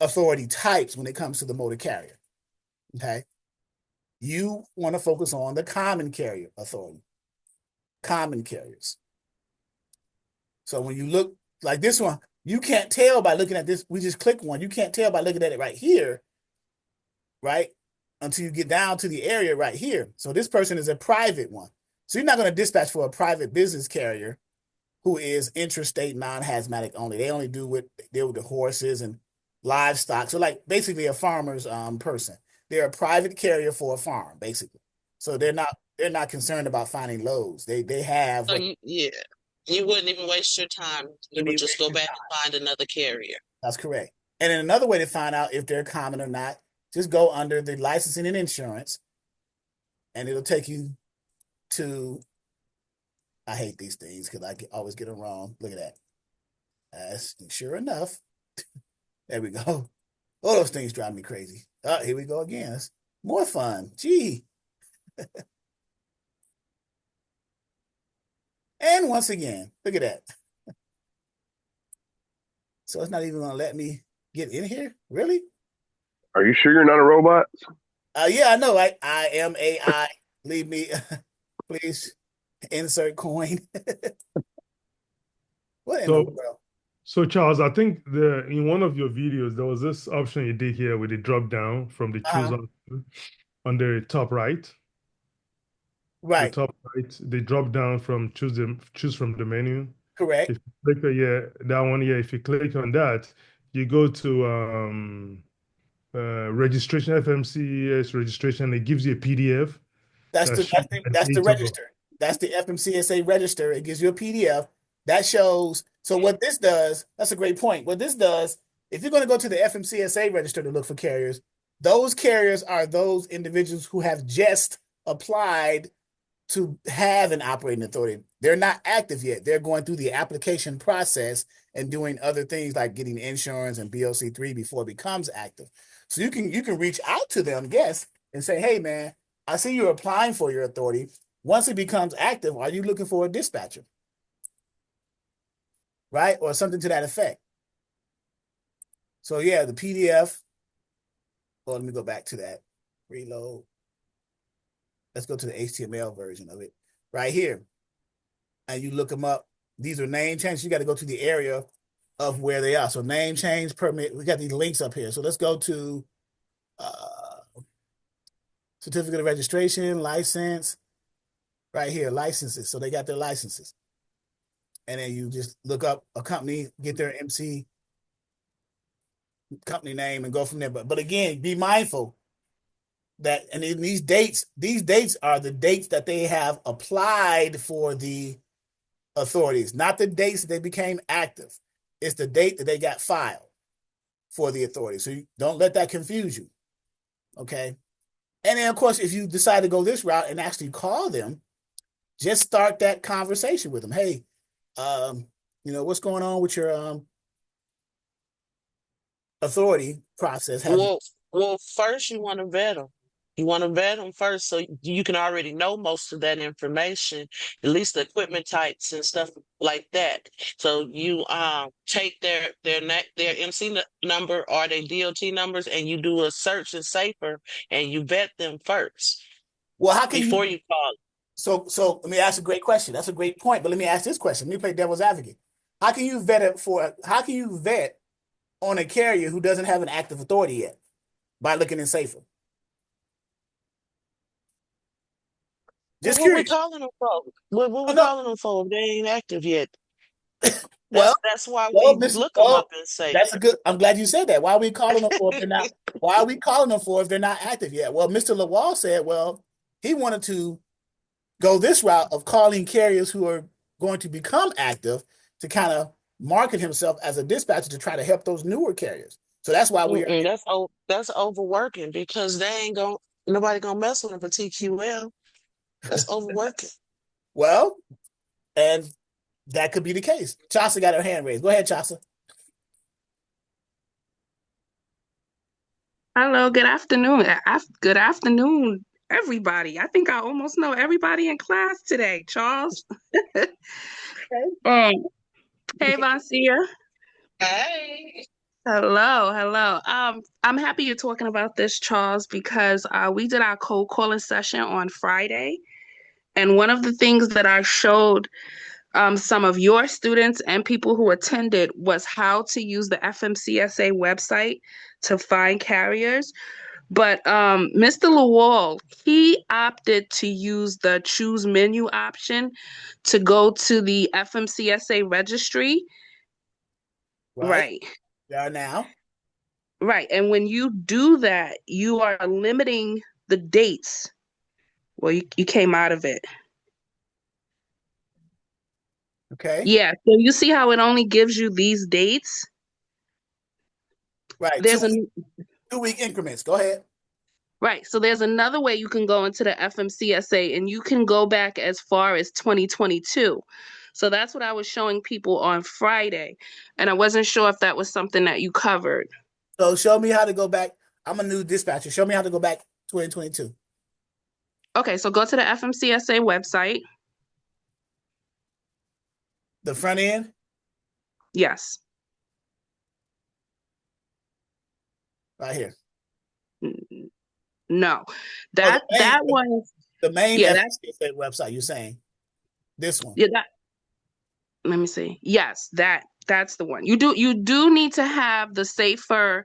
authority types when it comes to the motor carrier. Okay. You want to focus on the common carrier authority. Common carriers. So when you look like this one, you can't tell by looking at this. We just click one. You can't tell by looking at it right here, right? Until you get down to the area right here. So this person is a private one. So you're not going to dispatch for a private business carrier who is intrastate, non-hazmatic only. They only deal with the horses and livestock. So like basically a farmer's person. They're a private carrier for a farm, basically. So they're not concerned about finding loads. They have So you wouldn't even waste your time. You would just go back and find another carrier. That's correct. And then another way to find out if they're common or not, just go under the licensing and insurance, and it'll take you to, I hate these things because I always get them wrong. Look at that. Sure enough, there we go. All those things drive me crazy. Here we go again. It's more fun. Gee. And once again, look at that. So it's not even gonna let me get in here? Really? Are you sure you're not a robot? Yeah, I know. I am AI. Leave me, please insert coin. What in the So, world? so Charles, I think in one of your videos there was this option you did here with the drop down from the choose Uh-huh. on the top right. The Right. top right, they drop down from choose from the menu. Correct. If you click that one, if you click on that, you go to registration, FMCS registration. It gives you a PDF That's that the shows that's the the that's the date of. register. That's the FMCSA register. It gives you a PDF that shows. So what this does, that's a great point. What this does, if you're going to go to the FMCSA register to look for carriers, those carriers are those individuals who have just applied to have an operating authority. They're not active yet. They're going through the application process and doing other things like getting insurance and BOC3 before it becomes active. So you can reach out to them, yes, and say, hey man, I see you're applying for your authority. Once it becomes active, are you looking for a dispatcher? Right? Or something to that effect. So yeah, the PDF. Oh, let me go back to that. Reload. Let's go to the HTML version of it. Right here. And you look them up. These are name changes. You got to go to the area of where they are. So name change permit. We got these links up here. So let's go to certificate of registration, license, right here, licenses. So they got their licenses. And then you just look up a company, get their MC company name and go from there. But again, be mindful that, and in these dates are the dates that they have applied for the authorities, not the dates that they became active. It's the date that they got filed for the authority. So you don't let that confuse you. Okay. And then, of course, if you decide to go this route and actually call them, just start that conversation with them. Hey, what's going on with your authority process? Have you? Well, first you want to vet them. You want to vet them first, so you can already know most of that information, at least the equipment types and stuff like that. So you take their MC number or their DOT numbers, and you do a search in Safer, and you vet them first Well, how can you? before you call. So let me ask a great question. That's a great point. But let me ask this question. Let me play devil's advocate. How can you vet it for? How can you vet on a carrier who doesn't have an active authority yet by looking in Safer? Well, Just what we curious. calling them for? What Oh, we no. calling them for? They ain't active yet. Well, That's why well, we Miss. look them up Well, and that's a Safer. good. I'm glad you said that. Why are we calling them for if they're not? Why are we calling them for if they're not active yet? Well, Mr. Lawal said, well, he wanted to go this route of calling carriers who are going to become active to kind of market himself as a dispatcher to try to help those newer carriers. So that's why we are. Mm-mm, that's overworking because they ain't gonna nobody gonna mess with them for TQL. That's overworking. Well, and that could be the case. Chasa got her hand raised. Go ahead, Chasa. Hello, good afternoon. Good afternoon, everybody. I think I almost know everybody in class today, Charles. Um, hey, Vancia. Hey. Hello, hello. I'm happy you're talking about this, Charles, because we did our cold calling session on Friday, and one of the things that I showed some of your students and people who attended was how to use the FMCSA website to find carriers. But Mr. Lawal, he opted to use the choose menu option to go to the FMCSA registry. Right. Right, They are now. right. And when you do that, you are limiting the dates. Well, you came out of it. Okay. Yeah, so you see how it only gives you these dates? Right. There's a 2 week increments. Go ahead. Right. So there's another way you can go into the FMCSA and you can go back as far as 2022. So that's what I was showing people on Friday. And I wasn't sure if that was something that you covered. So show me how to go back. I'm a new dispatcher. Show me how to go back 2022. Okay, so go to the FMCSA website. The front end? Yes. Right here. No. Oh, That one, the main yeah, that FCSA website, you're saying? This one. yeah, that let me see. Yes, that's the one. You do need to have the safer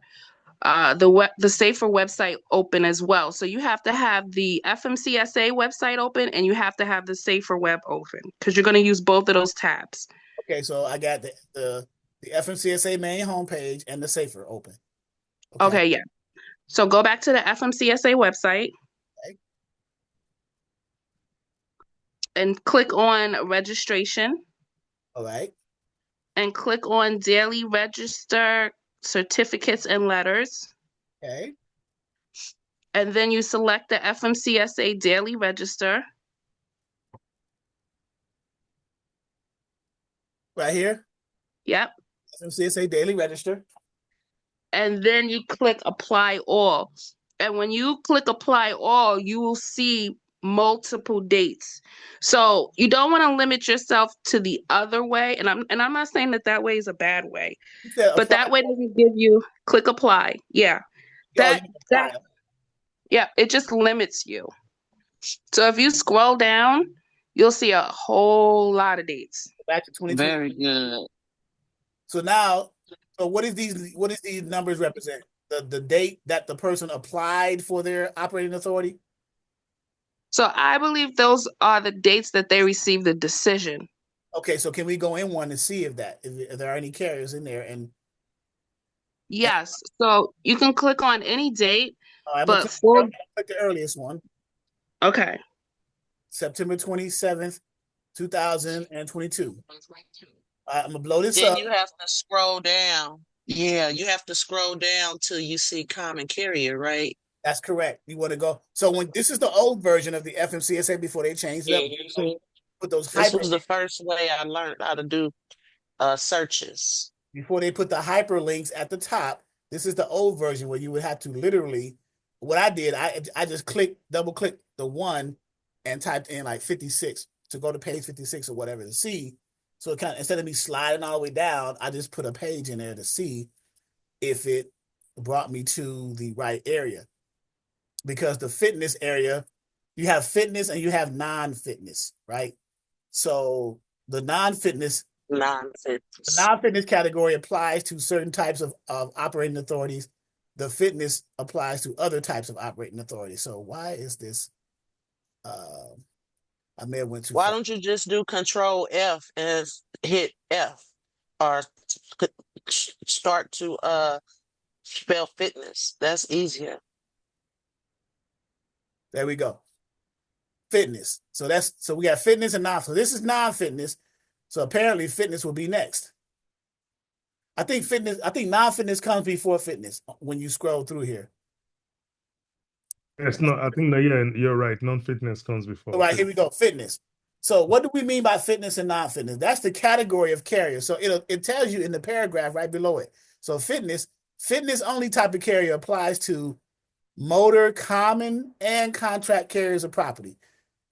the safer website open as well. So you have to have the FMCSA website open and you have to have the safer web open because you're going to use both of those tabs. Okay, so I got the FMCSA main homepage and the safer open. Okay. Okay, yeah. So go back to the FMCSA website Okay. and click on registration All right. and click on daily register certificates and letters. Okay. And then you select the FMCSA daily register. Right here. Yep. FMCSA daily register. And then you click apply all. And when you click apply all, you will see multiple dates. So you don't want to limit yourself to the other way. And I'm not saying that way is a bad way, You said but apply. that way doesn't give you click apply. Yeah. Oh, you That apply. yeah, it just limits you. So if you scroll down, you'll see a whole lot of dates. Back to 2020. Very good. So now, so what is these numbers represent? The date that the person applied for their operating authority? So I believe those are the dates that they received the decision. Okay, so can we go in one and see if there are any carriers in there? And Yes. So you can click on any date, I'm but gonna click the earliest one, okay. September 27th, 2022. I'm gonna blow this Then up. you have to scroll down. Yeah, you have to scroll down till you see common carrier, right? That's correct. You want to go. So when this is the old version of the FMCSA before they changed it up, put those This hyper was the first way I learned how to do searches. before they put the hyperlinks at the top. This is the old version where you would have to literally. What I did, I just double clicked the one, and typed in like 56 to go to page 56 or whatever to see. So it kind of, instead of me sliding all the way down, I just put a page in there to see if it brought me to the right area. Because the fitness area, you have fitness and you have non-fitness, right? So the non-fitness Nonsense. category applies to certain types of operating authorities. The fitness applies to other types of operating authorities. So why is this? I may have went too Why far. don't you just do Control F and hit F, or start to spell fitness? That's easier. There we go. Fitness. So we got fitness and non. So this is non-fitness. So apparently fitness will be next. I think non-fitness comes before fitness when you scroll through here. It's not. I think that, yeah, you're right. Non-fitness comes before. All right, here we go. Fitness. So what do we mean by fitness and non-fitness? That's the category of carrier. So it tells you in the paragraph right below it. So fitness only type of carrier applies to motor, common, and contract carriers of property,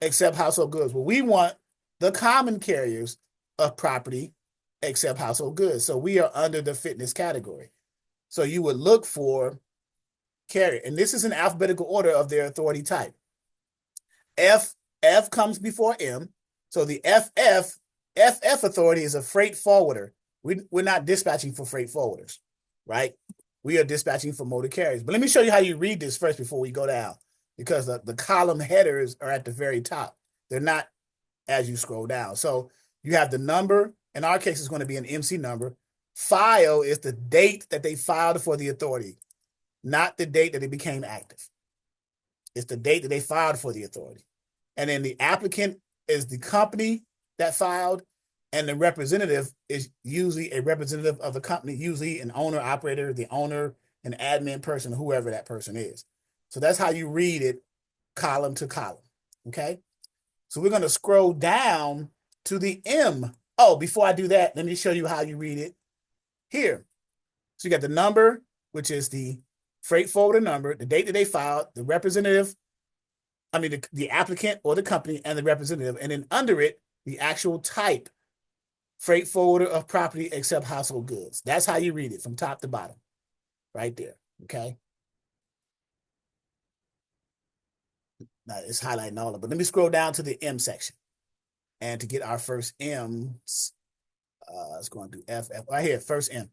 except household goods. Well, we want the common carriers of property except household goods. So we are under the fitness category. So you would look for carrier, and this is in alphabetical order of their authority type. F comes before M. So the FF authority is a freight forwarder. We're not dispatching for freight forwarders, right? We are dispatching for motor carriers. But let me show you how you read this first before we go down, because the column headers are at the very top. They're not as you scroll down. So you have the number. In our case, it's going to be an MC number. File is the date that they filed for the authority, not the date that it became active. It's the date that they filed for the authority. And then the applicant is the company that filed, and the representative is usually a representative of the company, usually an owner, operator, the owner, an admin person, whoever that person is. So that's how you read it column to column, okay? So we're going to scroll down to the M. Oh, before I do that, let me show you how you read it here. So you got the number, which is the freight forwarder number, the date that they filed, the representative, the applicant or the company, and the representative. And then under it, the actual type freight forwarder of property except household goods. That's how you read it from top to bottom, right there. Okay. Now it's highlighting all of it, but let me scroll down to the M section. And to get our first M's, let's go and do F right here, first M.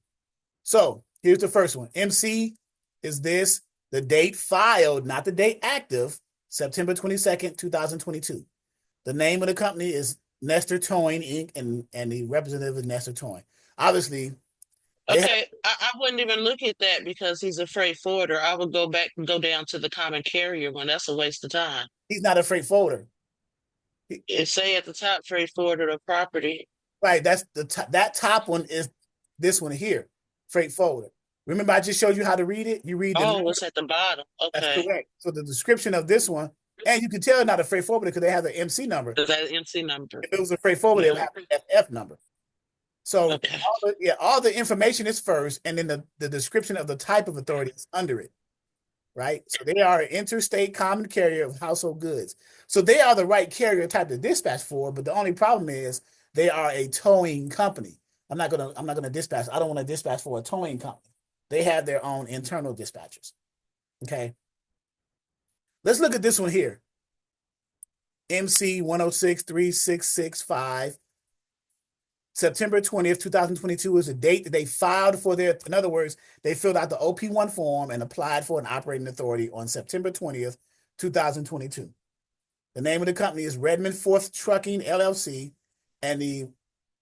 So here's the first one. MC is this, the date filed, not the date active, September 22nd, 2022. The name of the company is Nestor Towing Inc. and the representative is Nestor Towing. Obviously, Okay, I wouldn't even look at that because he's a freight forwarder. I would go back and go down to the common carrier one. That's a waste of time. he's not a freight forwarder. It say at the top, freight forwarder of property. Right, that's that top one is this one here, freight forwarder. Remember, I just showed you how to read it. You read the Oh, it's at the bottom. That's Okay. correct. So the description of this one, and you can tell not a freight forwarder because they have the MC number. Is that MC number? If it was a freight forwarder, they would have the FF number. So Okay. all the information is first, and then the description of the type of authority is under it, right? So they are an interstate common carrier of household goods. So they are the right carrier type to dispatch for, but the only problem is they are a towing company. I'm not gonna dispatch. I don't want to dispatch for a towing company. They have their own internal dispatchers. Okay. Let's look at this one here. MC 1063665. September 20th, 2022 is the date that they filed for their, in other words, they filled out the OP1 form and applied for an operating authority on September 20th, 2022. The name of the company is Redmond Fourth Trucking LLC, and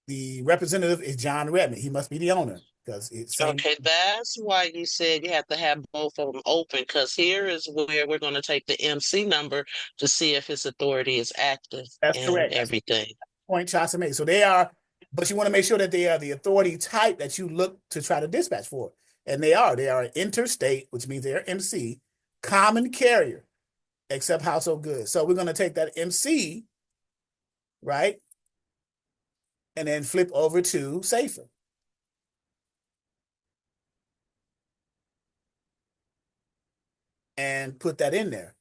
the representative is John Redmond. He must be the owner because it's Okay, that's why you said you have to have both of them open, because here is where we're going to take the MC number to see if his authority is active That's and correct. everything. Point Chaucer made. So they are, but you want to make sure that they are the authority type that you look to try to dispatch for. And they are interstate, which means they're MC, common carrier, except household goods. So we're going to take that MC, right? And then flip over to safer. And put that in there.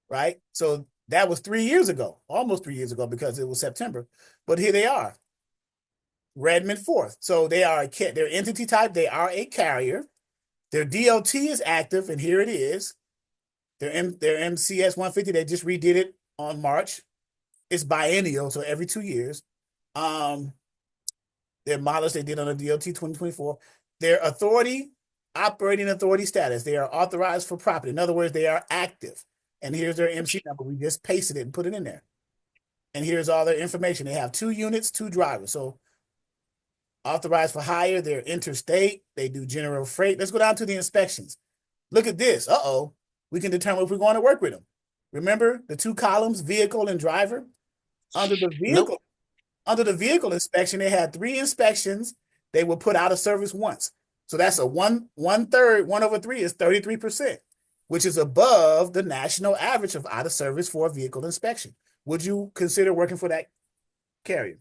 Right? So that was 3 years ago, almost 3 years ago, because it was September. But here they are. Redmond Fourth. So they are their entity type, they are a carrier. Their DOT is active, and here it is. Their MCS 150, they just redid it on March. It's biennial, so every 2 years. Their mileage they did on the DOT 2024. Their authority, operating authority status, they are authorized for property. In other words, they are active. And here's their MC number. We just pasted it and put it in there. And here's all their information. They have 2 units, 2 drivers. So authorized for hire, they're interstate, they do general freight. Let's go down to the inspections. Look at this. Uh-oh. We can determine if we're going to work with them. Remember the 2 columns, vehicle and driver? Under the vehicle, Nope. under the vehicle inspection, they had 3 inspections. They were put out of service once. So that's a 1/3, 1/3 is 33%, which is above the national average of out of service for a vehicle inspection. Would you consider working for that carrier?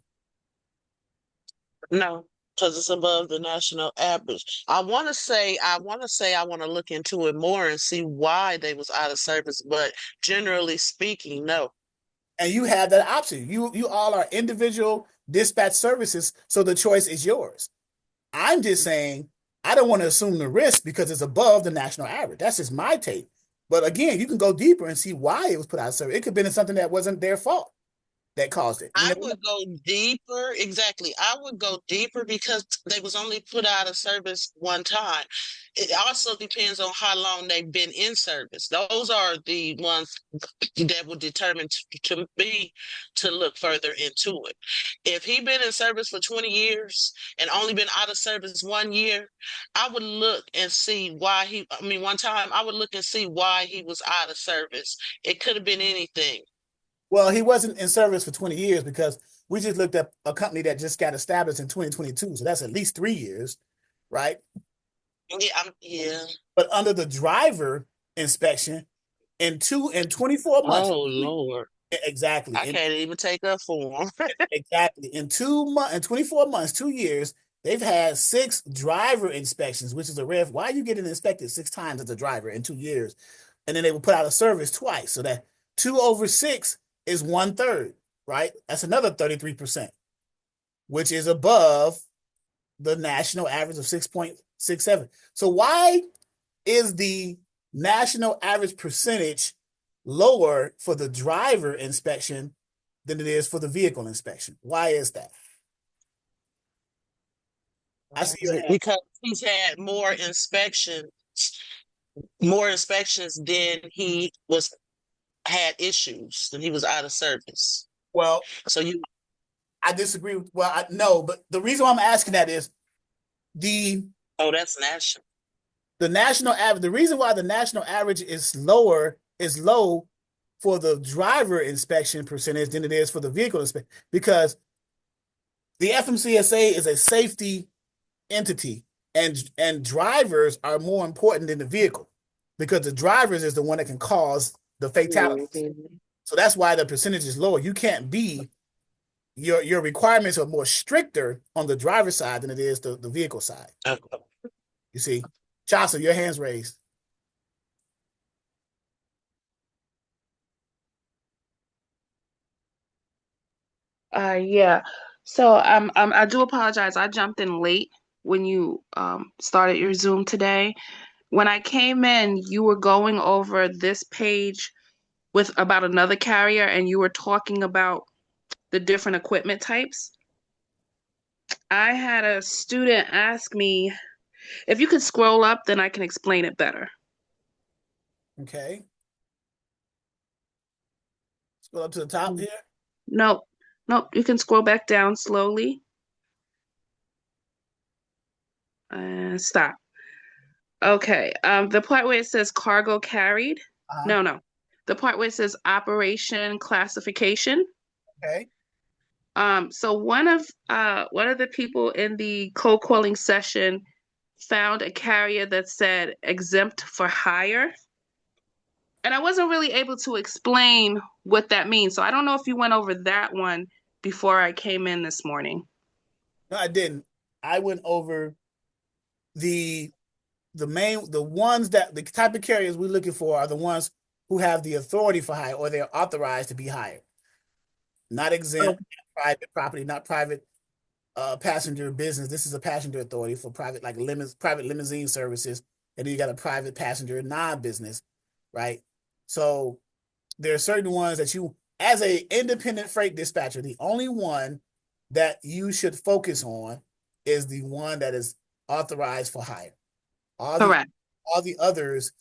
No, because it's above the national average. I want to look into it more and see why they was out of service, but generally speaking, no. And you have that option. You all are individual dispatch services, so the choice is yours. I'm just saying I don't want to assume the risk because it's above the national average. That's just my take. But again, you can go deeper and see why it was put out of service. It could have been something that wasn't their fault that caused it. I would go deeper. Exactly. I would go deeper because they was only put out of service one time. It also depends on how long they've been in service. Those are the ones that would determine to me to look further into it. If he been in service for 20 years and only been out of service 1 year, I would look and see why one time I would look and see why he was out of service. It could have been anything. Well, he wasn't in service for 20 years because we just looked at a company that just got established in 2022. So that's at least 3 years, right? Yeah. But under the driver inspection, in 24 months. Oh, Lord. Exactly. I can't even take up for him. Exactly. In 24 months, 2 years, they've had 6 driver inspections, which is a rare. Why are you getting inspected 6 times as a driver in 2 years? And then they will put out of service twice. So that 2 over 6 is 1/3, right? That's another 33%. which is above the national average of 6.67. So why is the national average percentage lower for the driver inspection than it is for the vehicle inspection? Why is that? I see your hand. Because he's had more inspections than he had issues, than he was out of service. Well, So I disagree with, no, but the reason why I'm asking that is that's national. the national average, the reason why the national average is low for the driver inspection percentage than it is for the vehicle inspection, because the FMCSA is a safety entity, and drivers are more important than the vehicle, because the drivers is the one that can cause the fatalities. Mm-hmm. So that's why the percentage is lower. You can't be, your requirements are more stricter on the driver's side than it is the vehicle side. Okay. You see, Chaucer, your hand's raised. Yeah. So I do apologize. I jumped in late when you started your Zoom today. When I came in, you were going over this page with about another carrier, and you were talking about the different equipment types. I had a student ask me if you could scroll up, then I can explain it better. Okay. Let's go up to the top here. Nope. Nope. You can scroll back down slowly. And stop. Okay. The part where it says cargo carried. No. The part where it says operation classification. Okay. So one of the people in the cold calling session found a carrier that said exempt for hire. And I wasn't really able to explain what that means. So I don't know if you went over that one before I came in this morning. No, I didn't. I went over the ones that the type of carriers we're looking for are the ones who have the authority for hire, or they're authorized to be hired. Not exempt, private property, not private passenger business. This is a passenger authority for private, like private limousine services. And then you got a private passenger non-business, right? So there are certain ones that you, as a independent freight dispatcher, the only one that you should focus on is the one that is authorized for hire. Correct. All the others,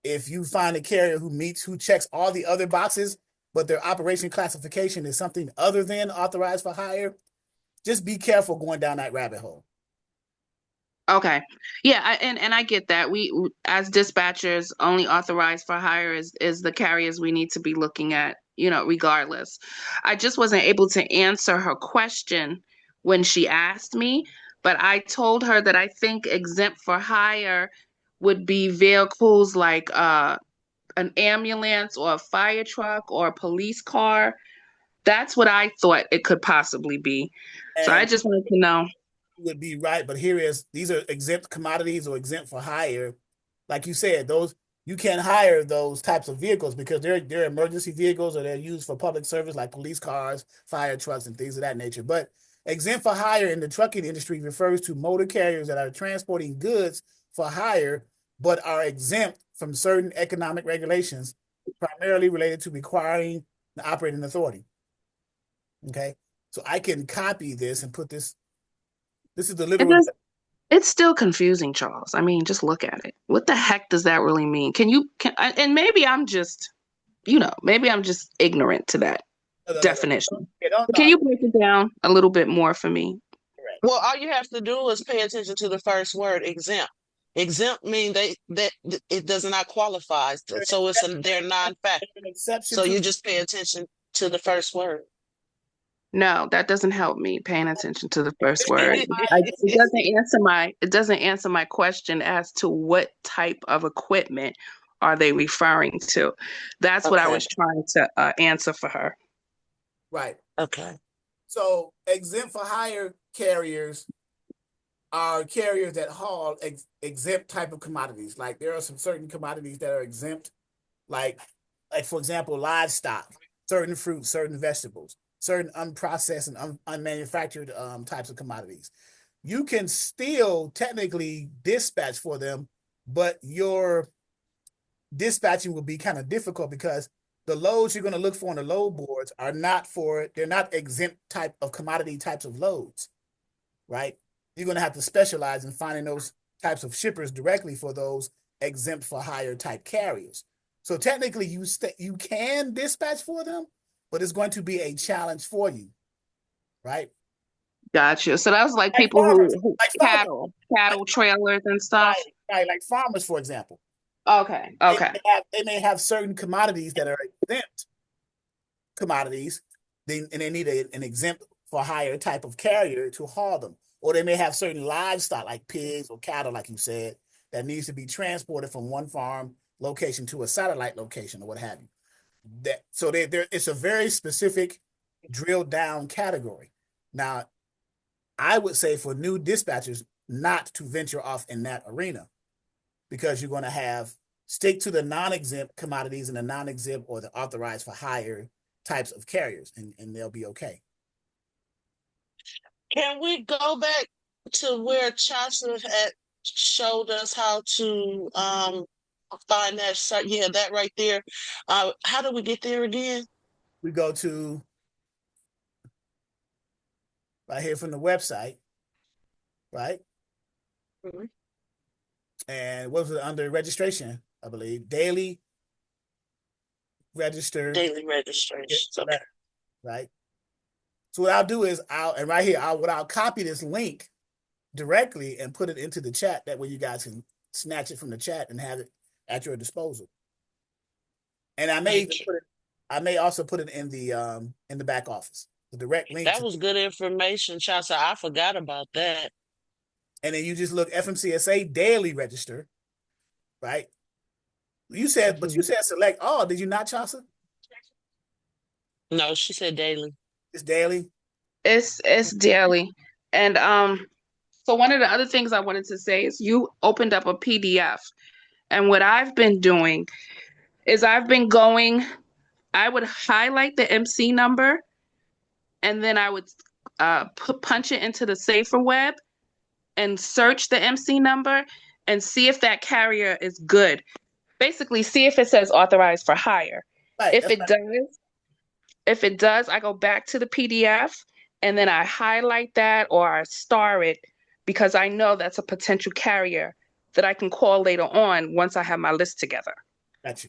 if you find a carrier who checks all the other boxes, but their operation classification is something other than authorized for hire, just be careful going down that rabbit hole. Okay. Yeah, and I get that. We as dispatchers only authorized for hire is the carriers we need to be looking at, regardless. I just wasn't able to answer her question when she asked me, but I told her that I think exempt for hire would be vehicles like an ambulance or a fire truck or a police car. That's what I thought it could possibly be. So I just wanted to know. Would be right, but these are exempt commodities or exempt for hire. Like you said, you can't hire those types of vehicles because they're emergency vehicles, or they're used for public service, like police cars, fire trucks, and things of that nature. But exempt for hire in the trucking industry refers to motor carriers that are transporting goods for hire, but are exempt from certain economic regulations, primarily related to requiring the operating authority. Okay, so I can copy this and put this. This is the literal. It's still confusing, Charles. I mean, just look at it. What the heck does that really mean? And maybe I'm just, maybe I'm just ignorant to that definition. Can you break it down a little bit more for me? Well, all you have to do is pay attention to the first word, exempt. Exempt means that it does not qualify, so they're non-factor. So you just pay attention to the first word. No, that doesn't help me paying attention to the first word. It doesn't answer my question as to what type of equipment are they referring to. That's what I was trying to answer for her. Right. Okay. So exempt for hire carriers are carriers that haul exempt type of commodities. Like there are some certain commodities that are exempt, like for example, livestock, certain fruits, certain vegetables. certain unprocessed and unmanufactured types of commodities. You can still technically dispatch for them, but your dispatching will be kind of difficult because the loads you're going to look for on the load boards they're not exempt type of commodity types of loads, right? You're going to have to specialize in finding those types of shippers directly for those exempt for hire type carriers. So technically you can dispatch for them, but it's going to be a challenge for you, right? Gotcha. So that was like Like people farmers, who like farmers, cattle trailers and stuff. right, like farmers, for example. Okay. They Okay. they may have certain commodities that are exempt commodities, and they need an exempt for hire type of carrier to haul them. Or they may have certain livestock like pigs or cattle, like you said, that needs to be transported from one farm location to a satellite location or what have you. It's a very specific drilled down category. Now, I would say for new dispatchers not to venture off in that arena because you're going to stick to the non-exempt commodities and the non-exempt or the authorized for hire types of carriers, and they'll be okay. Can we go back to where Chaucer had showed us how to find that site? Yeah, that right there. How do we get there again? We go to right here from the website, right? Mhm. And what was it under registration? I believe daily register Daily registration. Okay. right? So what I'll do is I'll copy this link directly and put it into the chat. That way you guys can snatch it from the chat and have it at your disposal. And I may also put it in the back office, the direct link. That was good information, Chaucer. I forgot about that. And then you just look FMCSA daily register, right? You said select all. Did you not, Chaucer? No, she said daily. It's daily. It's daily. And so one of the other things I wanted to say is you opened up a PDF. And what I've been doing is I would highlight the MC number and then I would punch it into the safer web and search the MC number and see if that carrier is good. Basically, see if it says authorized for hire. Right. If it does, I go back to the PDF and then I highlight that or I star it because I know that's a potential carrier that I can call later on once I have my list together. Gotcha.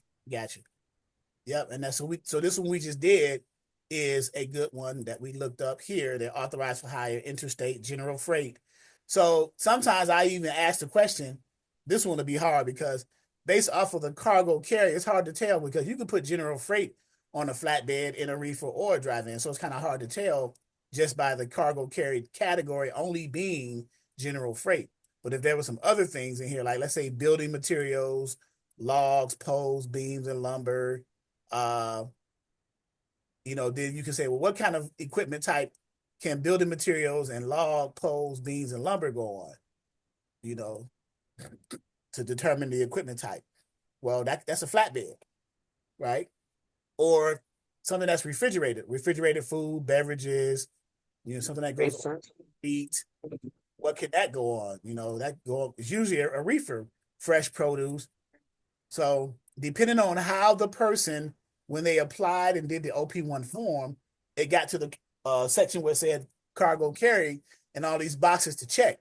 Yep. And so this one we just did is a good one that we looked up here. They're authorized for hire, interstate, general freight. So sometimes I even ask the question, this one will be hard because based off of the cargo carrier, it's hard to tell because you can put general freight on a flatbed, in a reefer, or a drive-in. So it's kind of hard to tell just by the cargo carried category only being general freight. But if there were some other things in here, like let's say building materials, logs, poles, beams, and lumber, then you can say, well, what kind of equipment type can building materials and log, poles, beams, and lumber go on, to determine the equipment type? Well, that's a flatbed, right? Or something that's refrigerated food, beverages, something that goes on feet. What could that go on? It's usually a reefer, fresh produce. So depending on how the person, when they applied and did the OP1 form, it got to the section where it said cargo carry and all these boxes to check.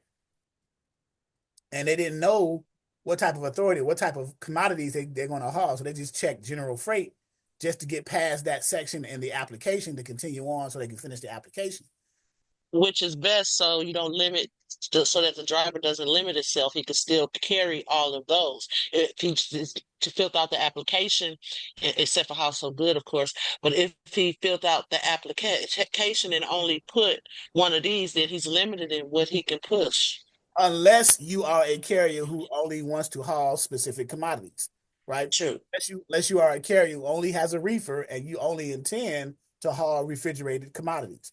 And they didn't know what type of authority, what type of commodities they're going to haul. So they just checked general freight just to get past that section in the application to continue on so they can finish the application. Which is best so you don't limit, so that the driver doesn't limit itself. He could still carry all of those. If he just to fill out the application, except for household good, of course. But if he filled out the application and only put one of these, then he's limited in what he can push. Unless you are a carrier who only wants to haul specific commodities, right? True. Unless you are a carrier who only has a reefer and you only intend to haul refrigerated commodities,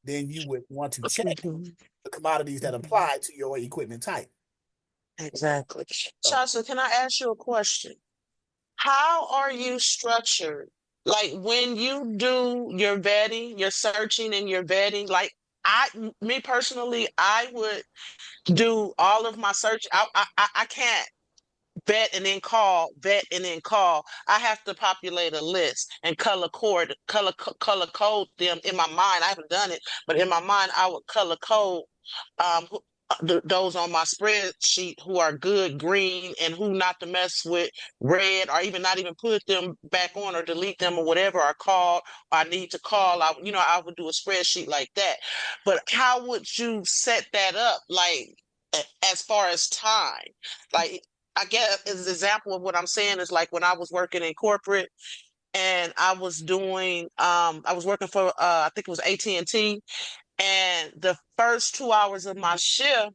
then you would want to check the commodities that apply to your equipment type. Exactly. Shasha, can I ask you a question? How are you structured Like when you do your vetting, your searching and your vetting, like me personally, I would do all of my search. I can't vet and then call. I have to populate a list and color code them in my mind. I haven't done it, but in my mind, I would color code um who- those on my spreadsheet who are good green and who not to mess with red, or even not even put them back on or delete them or whatever, or call, or I need to call. I would do a spreadsheet like that. But how would you set that up, like as far as time? Like, I guess as an example of what I'm saying is like when I was working in corporate and I was working for I think it was AT&T, and the first 2 hours of my shift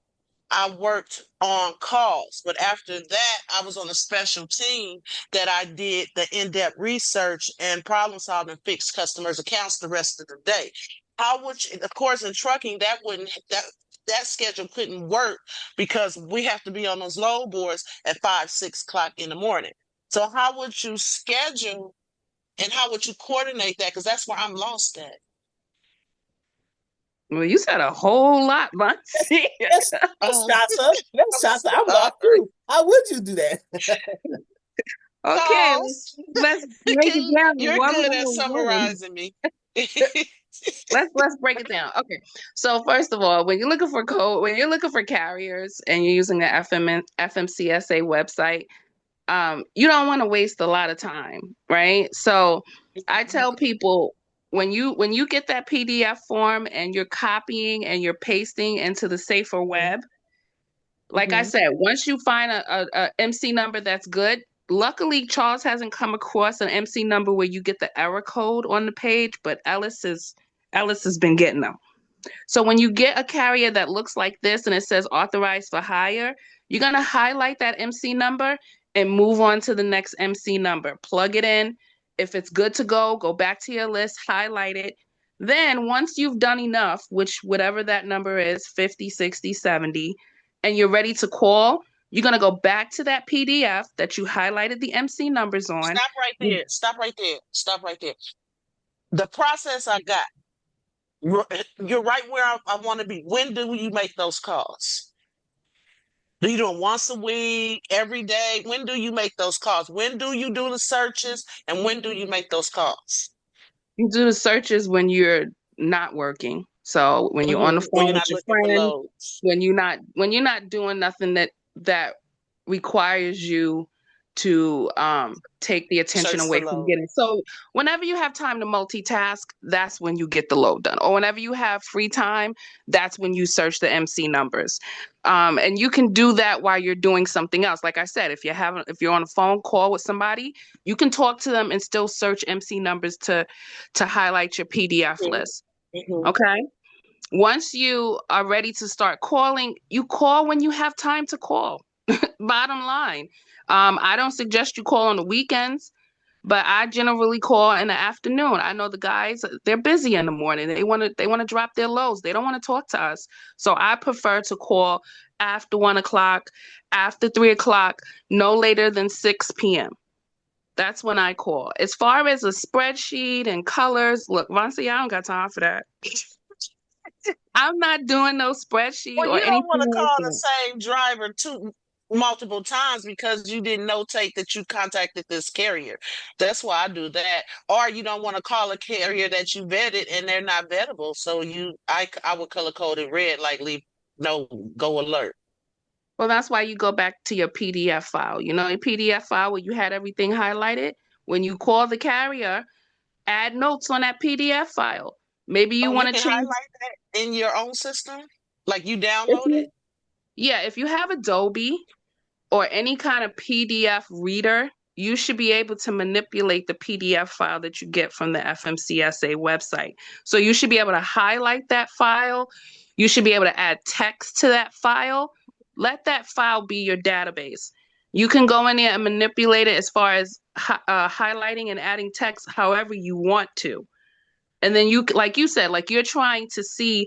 I worked on calls, but after that, I was on a special team that I did the in-depth research and problem solving, fixed customers' accounts the rest of the day. How would you, of course, in trucking, that schedule couldn't work because we have to be on those load boards at 5, 6 o'clock in the morning. So how would you schedule and how would you coordinate that? Because that's where I'm lost at. Well, you said a whole lot, Monty. That's Um, Shasa. That's I'm Shasa. I'm lost sorry. too. How would you do that? Okay, Charles, let's break it down you're one good at by one. summarizing me. Let's break it down. Okay. So first of all, when you're looking for code, when you're looking for carriers and you're using the FMCSA website, you don't want to waste a lot of time, right? So I tell people when you get that PDF form and you're copying and you're pasting into the safer web, like I Mhm. said, once you find a MC number that's good, luckily Charles hasn't come across an MC number where you get the error code on the page, but Ellis has been getting them. So when you get a carrier that looks like this and it says authorized for hire, you're going to highlight that MC number and move on to the next MC number. Plug it in. If it's good to go back to your list, highlight it. Then once you've done enough, which whatever that number is, 50, 60, 70, and you're ready to call, you're going to go back to that PDF that you highlighted the MC numbers on. Stop right there. Stop right there. Stop right there. The process I got, you're right where I want to be. When do you make those calls? Do you do them once a week, every day? When do you make those calls? When do you do the searches? And when do you make those calls? You do the searches when you're not working. So when you're on the When phone you're with not your looking for friend, loads. when you're not doing nothing that requires you to take the attention Search for away from load. getting. So whenever you have time to multitask, that's when you get the load done. Or whenever you have free time, that's when you search the MC numbers. And you can do that while you're doing something else. Like I said, if you're on a phone call with somebody, you can talk to them and still search MC numbers to highlight your PDF Mhm. list. Mhm. Okay. Once you are ready to start calling, you call when you have time to call. Bottom line. I don't suggest you call on the weekends, but I generally call in the afternoon. I know the guys, they're busy in the morning. They want to drop their loads. They don't want to talk to us. So I prefer to call after 1 o'clock, after 3 o'clock, no later than 6 p.m. That's when I call. As far as a spreadsheet and colors, look, Vonsi, I don't got time for that. I'm not doing no spreadsheet Well, or you don't anything want to like call the that. same driver multiple times because you didn't notate that you contacted this carrier. That's why I do that. Or you don't want to call a carrier that you vetted and they're not vettable. So I would color code it red, like leave no go alert. Well, that's why you go back to your PDF file. You know, your PDF file where you had everything highlighted. When you call the carrier, add notes on that PDF file. Maybe you Oh, you want to can change highlight that in your own system, like you if download it. you yeah, if you have Adobe or any kind of PDF reader, you should be able to manipulate the PDF file that you get from the FMCSA website. So you should be able to highlight that file. You should be able to add text to that file. Let that file be your database. You can go in there and manipulate it as far as highlighting and adding text however you want to. And then like you said, like you're trying to see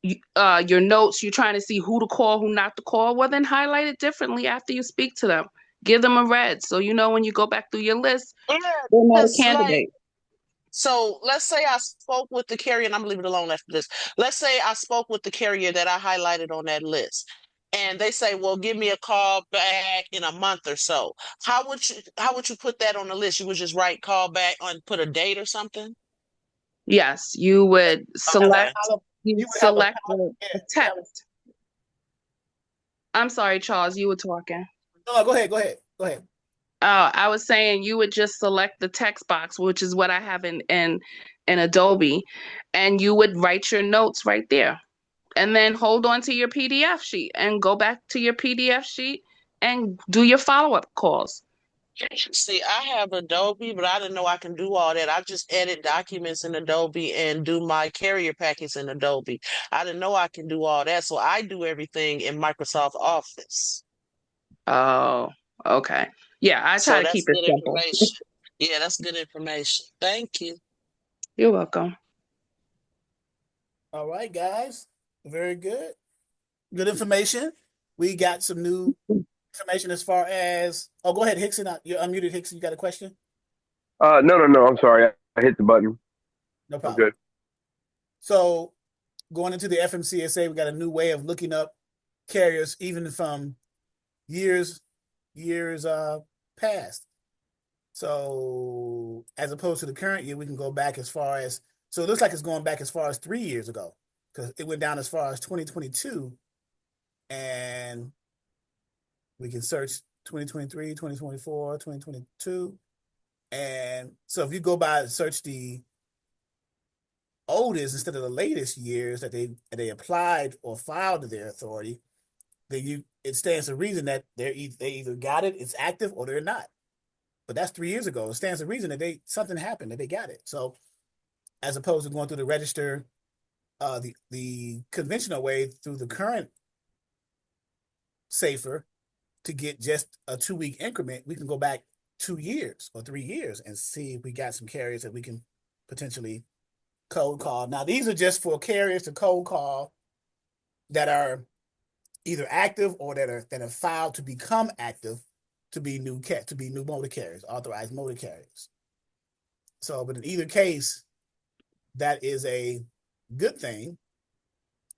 your notes, you're trying to see who to call, who not to call, well, then highlight it differently after you speak to them. Give them a red. So you know when you go back through your list, Yeah, they're not a because like candidate. So let's say I spoke with the carrier, and I'm gonna leave it alone after this. Let's say I spoke with the carrier that I highlighted on that list, and they say, "Well, give me a call back in a month or so." How would you put that on the list? You would just write call back and put a date or something? Yes, you would Have a Okay. select, column. you You would would have a select column. Yeah, a you would have text. I'm sorry, Charles, you were talking. no, go ahead. Go ahead. Go ahead. I was saying you would just select the text box, which is what I have in Adobe, and you would write your notes right there. And then hold on to your PDF sheet and go back to your PDF sheet and do your follow-up calls. See, I have Adobe, but I didn't know I can do all that. I just edit documents in Adobe and do my carrier packets in Adobe. I didn't know I can do all that, so I do everything in Microsoft Office. Oh, okay. Yeah, I try So to that's keep it good simple. information. Yeah, that's good information. Thank you. You're welcome. All right, guys. Very good. Good information. We got some new information as far as. Oh, go ahead, Hickson. You're unmuted, Hickson. You got a question? No. I'm sorry. I hit the button. No I'm problem. good. So, going into the FMCSA, we got a new way of looking up carriers, even from years past. So, as opposed to the current year, we can go back as far as. So it looks like it's going back as far as 3 years ago, because it went down as far as 2022, and we can search 2023, 2024, 2022. And so if you go by and search the oldest instead of the latest years that they applied or filed to their authority, then it stands to reason that they either got it, it's active, or they're not. But that's 3 years ago. It stands to reason that something happened, that they got it. So as opposed to going through the register, the conventional way through the current safer to get just a 2 week increment, we can go back 2 years or 3 years and see if we got some carriers that we can potentially cold call. Now, these are just for carriers to cold call that are either active or that are filed to become active to be new motor carriers, authorized motor carriers. So, but in either case, that is a good thing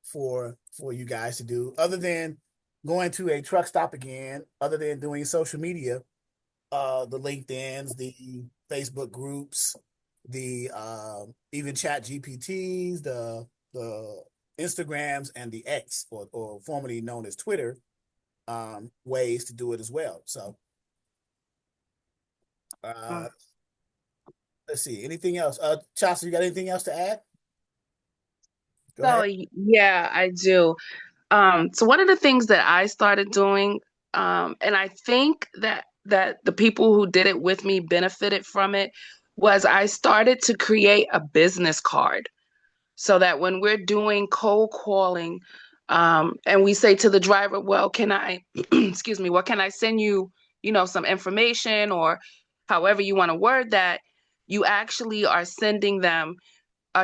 for you guys to do, other than going to a truck stop again, other than doing social media, the LinkedIn's, the Facebook groups, the even chat GPTs, the Instagrams, and the X, or formerly known as Twitter, ways to do it as well. So let's see. Anything else? Chelsea, you got anything else to add? Go So ahead. yeah, I do. So one of the things that I started doing, and I think that the people who did it with me benefited from it, was I started to create a business card so that when we're doing cold calling, and we say to the driver, well, can I, excuse me, well, can I send you, some information, or however you want to word that, you actually are sending them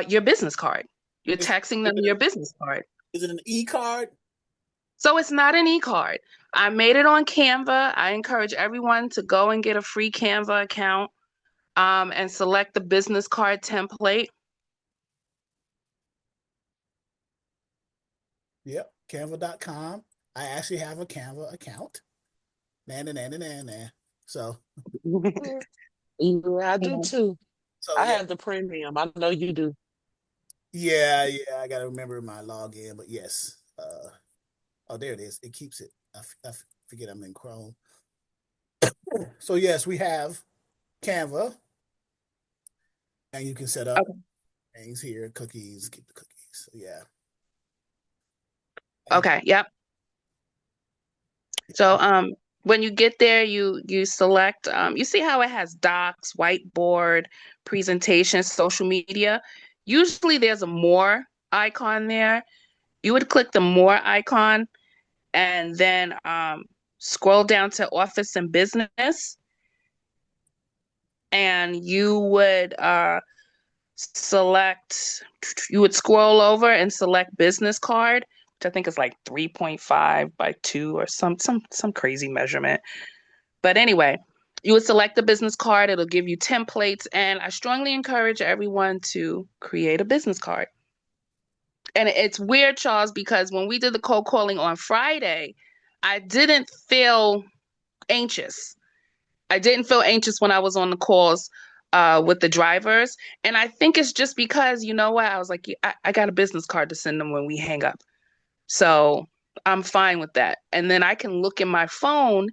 your business card. You're Is, texting is them it your an, business card. is it an e-card? So it's not an e-card. I made it on Canva. I encourage everyone to go and get a free Canva account, and select the business card template. Yep, canva.com. I actually have a Canva account. Nah. So, Yeah, I do And too. so I yeah, have the premium. I know you do. yeah. I gotta remember my login, but yes. Oh, there it is. It keeps it. I forget I'm in Chrome. So yes, we have Canva, and you can set up Okay. things here, cookies, keep the cookies. So, yeah. And Okay. Yep. So when you get there, you select, you see how it has docs, whiteboard, presentation, social media. Usually there's a more icon there. You would click the more icon and then scroll down to office and business, and you would scroll over and select business card, which I think is like 3.5 by 2 or some crazy measurement. But anyway, You would select a business card. It'll give you templates, and I strongly encourage everyone to create a business card. And it's weird, Charles, because when we did the cold calling on Friday, I didn't feel anxious. I didn't feel anxious when I was on the calls with the drivers. And I think it's just because, you know what? I was like, yeah, I got a business card to send them when we hang up. So I'm fine with that. And then I can look in my phone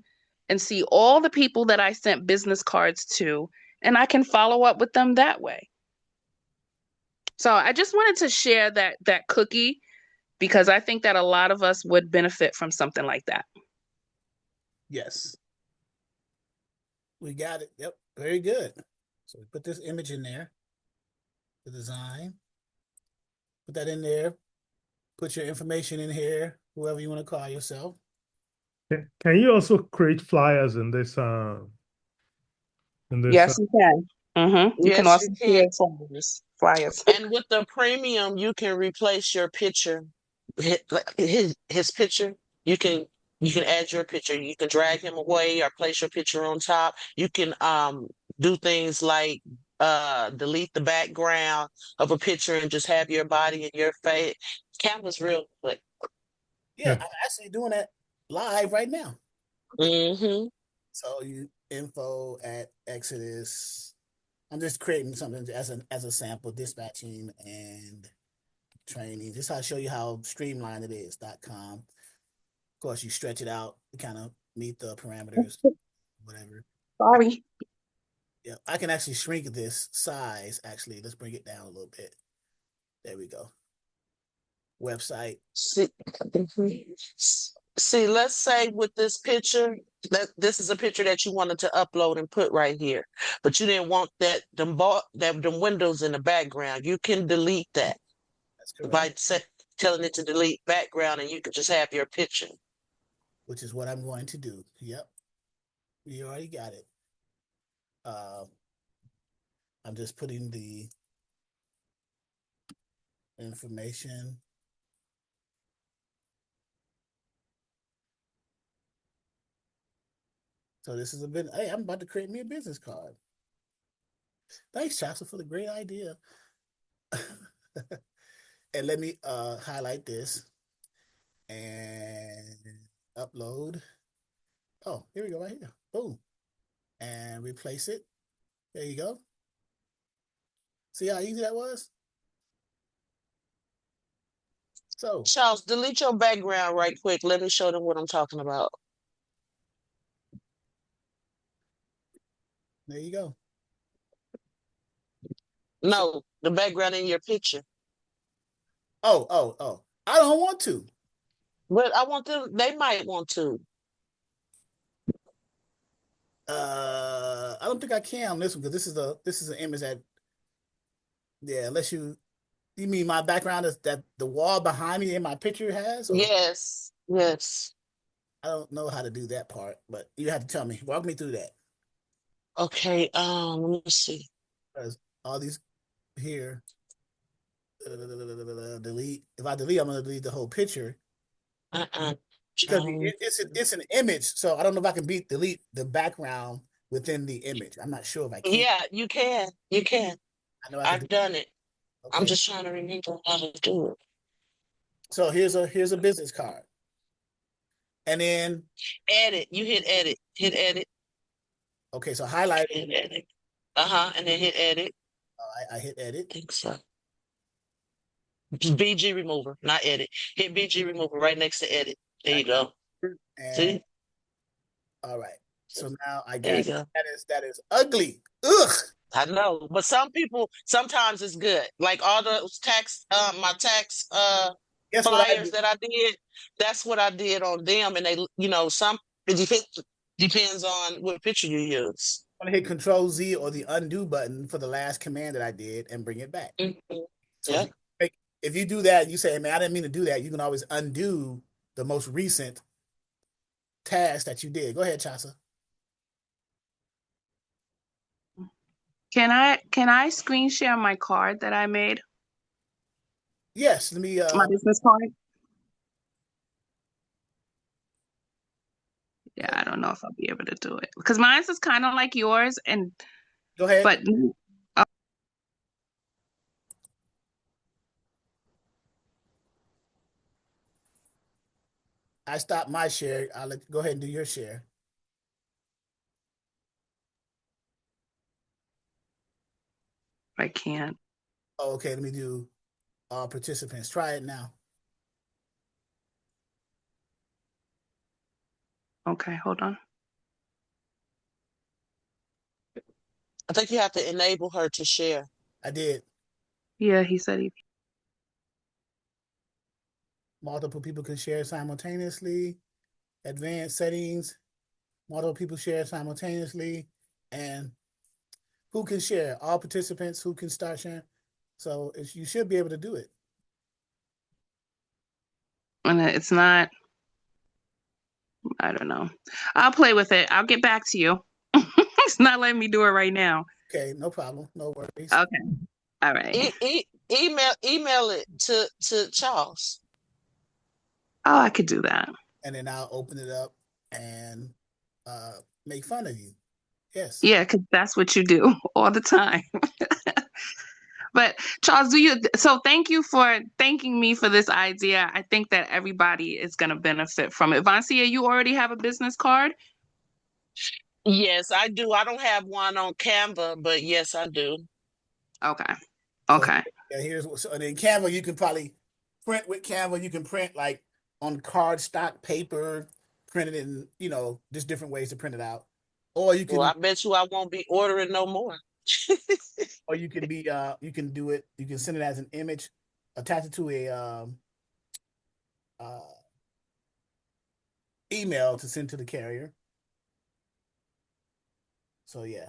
and see all the people that I sent business cards to, and I can follow up with them that way. So I just wanted to share that cookie because I think that a lot of us would benefit from something like that. Yes. We got it. Yep. Very good. So we put this image in there, the design. Put that in there. Put your information in here, whoever you want to call yourself. Can you also create flyers in this? Yes, you can. You can Yes, you also can. create flyers. And with the premium, you can replace your picture, his picture. You can add your picture. You can drag him away or place your picture on top. You can do things like delete the background of a picture and just have your body and your face. Canva's real quick. Yeah, I'm actually doing that live right now. Mm-hmm. So you info at Exodus. I'm just creating something as a sample, dispatching and training. Just how to show you how streamlined it is. .com. Of course, you stretch it out to kind of meet the parameters, whatever. Sorry. Yeah, I can actually shrink this size. Actually, let's bring it down a little bit. There we go. Website. See, let's say with this picture, that this is a picture that you wanted to upload and put right here, but you didn't want them windows in the background. You can delete that That's correct. by telling it to delete background, and you can just have your picture. Which is what I'm going to do. Yep, you already got it. I'm just putting the information. So this is a bit. Hey, I'm about to create me a business card. Thanks, Chasa, for the great idea. And let me highlight this and upload. Oh, here we go, right here. Boom. And replace it. There you go. See how easy that was? So, Charles, delete your background right quick. Let me show them what I'm talking about. there you go. No, the background in your picture. Oh. I don't want to. But I want them, they might want to. I don't think I can on this one because this is an image that, yeah, unless you mean my background is that the wall behind me in my picture has, or Yes. I don't know how to do that part, but you have to tell me. Walk me through that. Okay, let me see. Because all these here, delete. If I delete, I'm gonna delete the whole picture because it's an image. So I don't know if I can delete the background within the image. I'm not sure if I can. Yeah, you can. You can. I know I can. I've done it. Okay. I'm just trying to remember how to do it. So here's a business card, and then Edit. You hit edit. Hit edit. okay, so highlight. Hit edit. And then hit edit. I hit edit. I think so. BG remover, not edit. Hit BG remover right next to edit. There you go. And See? all right. So now I There got you go. that is ugly. Ugh. I know, but some people sometimes it's good. Like all those my tax Guess what I flyers did? that I did. That's what I did on them, and they, depends on what picture you use. I'm gonna hit Control Z or the undo button for the last command that I did and bring it back. Mm-hmm. So if you do that, you say, "Man, I didn't mean to do that." You can always undo the most recent task that you did. Go ahead, Chasa. Can I screen share my card that I made? Yes, let me My business card. Yeah, I don't know if I'll be able to do it because mine's is kind of like yours, and Go ahead. but I stopped my share. I'll let you go ahead and do your share. I can't. Oh, okay, let me do all participants. Try it now. Okay, hold on. I think you have to enable her to share. I did. Yeah, he said he. Multiple people can share simultaneously. Advanced settings. Multiple people share simultaneously. And who can share? All participants who can start sharing. So you should be able to do it. And it's not. I don't know. I'll play with it. I'll get back to you. It's not letting me do it right now. Okay, no problem. No worries. Okay. All right. Email it to Charles. Oh, I could do that. And then I'll open it up and make fun of you. Yes. Yeah, because that's what you do all the time. But Charles, so thank you for thanking me for this idea. I think that everybody is going to benefit from it. Vancia, you already have a business card? Yes, I do. I don't have one on Canva, but yes, I do. Okay. So Okay. here's so in Canva, you can probably print with Canva. You can print like on cardstock paper, print it in, just different ways to print it out. Or you Well, I can, bet you I won't be ordering no more. or you can be, you can do it. You can send it as an image, attach it to a uh, email to send to the carrier. So yeah.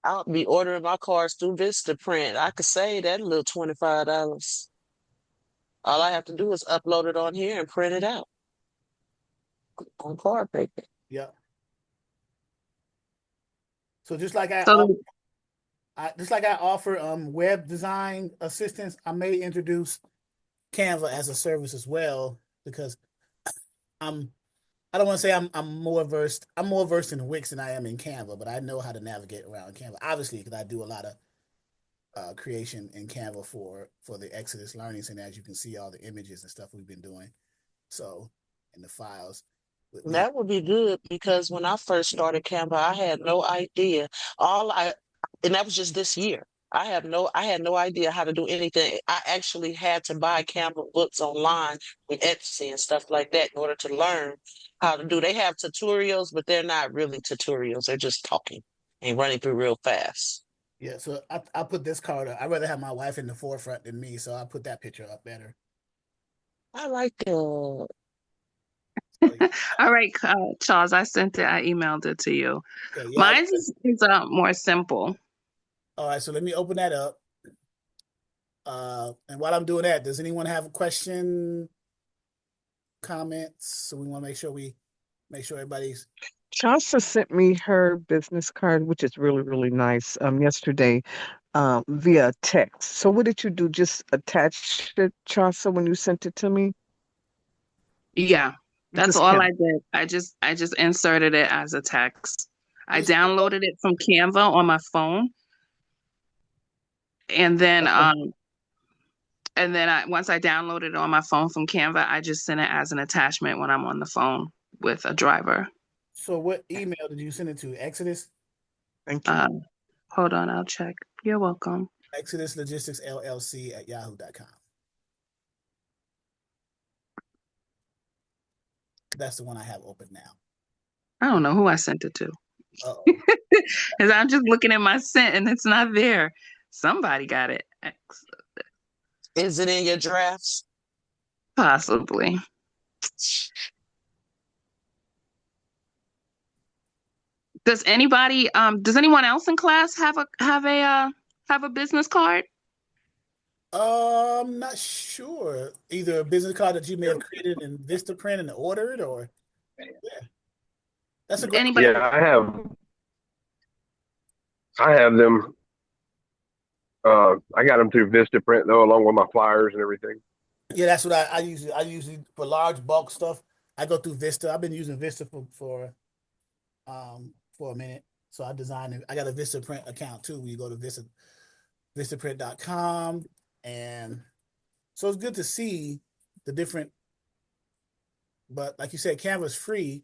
I'll be ordering my cards through Vistaprint. I could save that little $25. All I have to do is upload it on here and print it out on card paper. Yeah. So just So like I offer web design assistance, I may introduce Canva as a service as well because I'm I don't want to say I'm more versed. I'm more versed in Wix than I am in Canva, but I know how to navigate around Canva. Obviously, because I do a lot of creation in Canva for the Exodus Learning Center, as you can see all the images and stuff we've been doing. So in the files, we That would be good because when I first started Canva, I had no idea. And that was just this year. I had no idea how to do anything. I actually had to buy Canva books online with Etsy and stuff like that in order to learn how to do. They have tutorials, but they're not really tutorials. They're just talking and running through real fast. yeah. So I put this card up. I'd rather have my wife in the forefront than me, so I put that picture up better. I like that. So, all right, Charles, I sent it. I emailed it to you. okay, yeah. Mine is more simple. All right, so let me open that up. And while I'm doing that, does anyone have a question, comments? So we want to make sure everybody's Shasta sent me her business card, which is really, really nice, yesterday, via text. So what did you do? Just attach it, Shasta, when you sent it to me? Yeah, You that's just all can't. I did. I just inserted it as a text. I just downloaded it from Canva on my phone, and then Okay. once I downloaded it on my phone from Canva, I just sent it as an attachment when I'm on the phone with a driver. So what email did you send it to? Exodus? Thank you. Hold on, I'll check. You're welcome. exoduslogisticsllc@yahoo.com. That's the one I have open now. I don't know who I sent it to. Uh-oh. Because I'm just looking at my sent and it's not there. Somebody got it. Is it in your drafts? Possibly. Does anyone else in class have a business card? I'm not sure. Either a business card that you may have created in Vistaprint and ordered, or yeah. That's a great Anybody? question. Yeah, I have them. I got them through Vistaprint though, along with my flyers and everything. Yeah, that's what I usually for large bulk stuff. I go through Vista. I've been using Vista for a minute. So I designed it. I got a Vistaprint account too. You go to vistaprint.com, and so it's good to see the different. But like you said, Canva's free,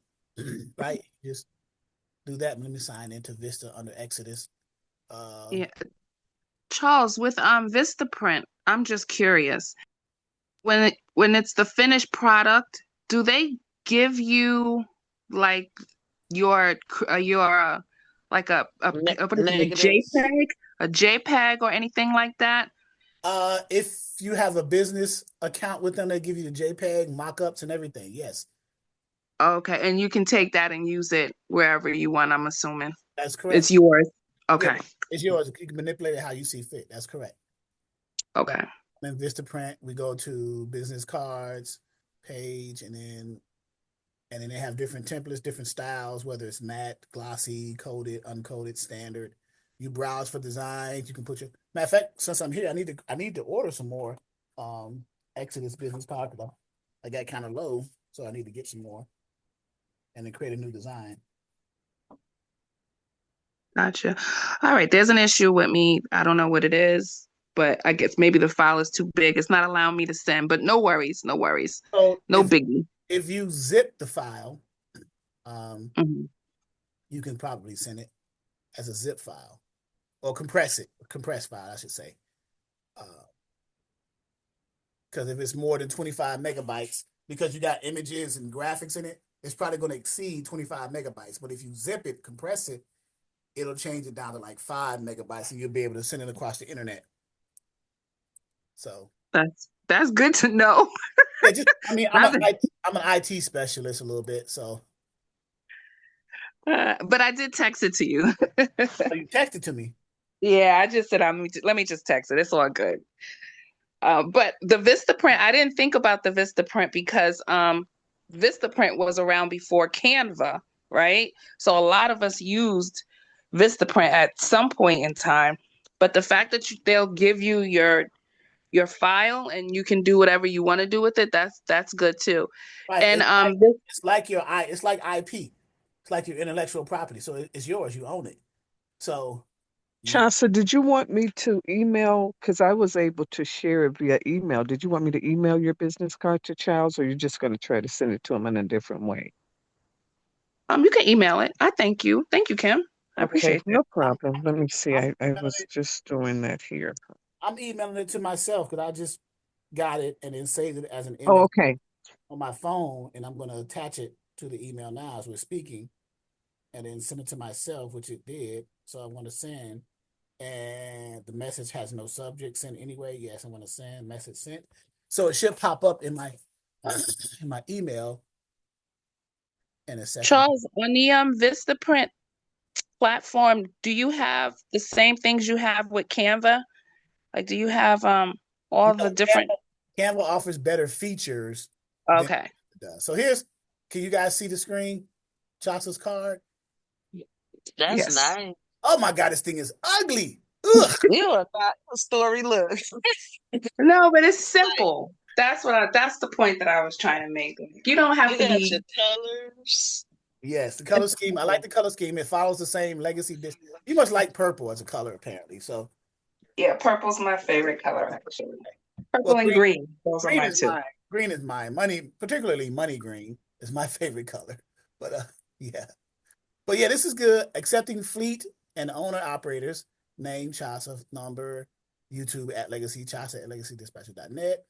right? Just do that. Let me sign into Vista under Exodus. Yeah. Charles, with Vistaprint, I'm just curious. When it's the finished product, do they give you like your like what is it, Negatives. a JPEG or anything like that? If you have a business account with them, they give you the JPEG mock-ups and everything. Yes, Okay, and you can take that and use it wherever you want, I'm assuming. that's correct. It's yours. Yeah, Okay. it's yours. You can manipulate it how you see fit. That's correct. Okay. In Vistaprint, we go to business cards page, and then they have different templates, different styles, whether it's matte, glossy, coated, uncoated, standard. You browse for designs. You can put your matter of fact. Since I'm here, I need to order some more Exodus business cards. I got kind of low, so I need to get some more and then create a new design. Gotcha. All right, there's an issue with me. I don't know what it is, but I guess maybe the file is too big. It's not allowing me to send, but no worries, no worries. So No biggie. if you zip the file, Mhm. you can probably send it as a zip file or compress it, compressed file, I should say. Because if it's more than 25 megabytes, because you got images and graphics in it, it's probably going to exceed 25 megabytes. But if you zip it, compress it, it'll change it down to like 5 megabytes, and you'll be able to send it across the internet. So That's good to know. yeah, just I mean, I'm I've- an IT specialist a little bit, so but I did text it to you. you texted to me. Yeah, I just said let me just text it. It's all good. But the Vistaprint, I didn't think about the Vistaprint because Vistaprint was around before Canva, right? So a lot of us used Vistaprint at some point in time. But the fact that they'll give you your file and you can do whatever you want to do with it, that's good too. Right? And It's like it's like IP. It's like your intellectual property. So it's yours. You own it. So you Chaucer, did you want me to email? Because I was able to share it via email. Did you want me to email your business card to Charles, or you're just going to try to send it to him in a different way? you can email it. I thank you. Thank you, Kim. I Okay, appreciate that. no problem. Let me see. I'm I was just doing that here. I'm emailing it to myself because I just got it and then saved it as an Oh, image okay. on my phone, and I'm going to attach it to the email now as we're speaking, and then send it to myself, which it did. So I want to send, and the message has no subject. Send anyway. Yes, I want to send message sent. So it should pop up in my email in a second. Charles, on the Vistaprint platform, do you have the same things you have with Canva? Like, do you have all the No, different? Canva offers better features than Okay. it does. So can you guys see the screen? Chaucer's card. That's Yes. nice. Oh my God, this thing is ugly. Ugh. You are not a story. Look, No, but it's like simple. That's the point that I was trying to make. You don't have you to got your be. colors. Yes, the color It's scheme. I like simple. the color scheme. It follows the same legacy. You must like purple as a color, apparently. So, Yeah, purple's my favorite color, actually. well, Purple and green. Those are green my is two. mine. Green is mine. Money, particularly money green, is my favorite color. But yeah. But yeah, this is good. Accepting fleet and owner operators. Name, Chaucer, number, YouTube at Legacy, Chaucer at legacydispatcher.net.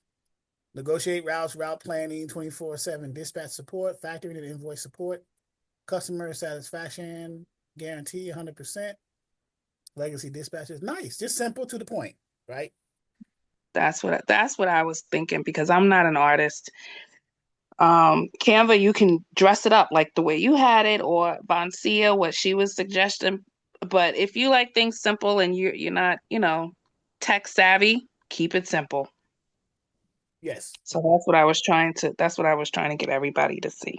Negotiate routes, route planning, 24/7 dispatch support, factoring and invoice support, customer satisfaction guarantee 100%. Legacy dispatchers, nice, just simple to the point, right? That's what I was thinking because I'm not an artist. Canva, you can dress it up like the way you had it, or Bonsia, what she was suggesting. But if you like things simple and you're not, tech savvy, keep it simple. Yes, So that's what I was trying to get everybody to see.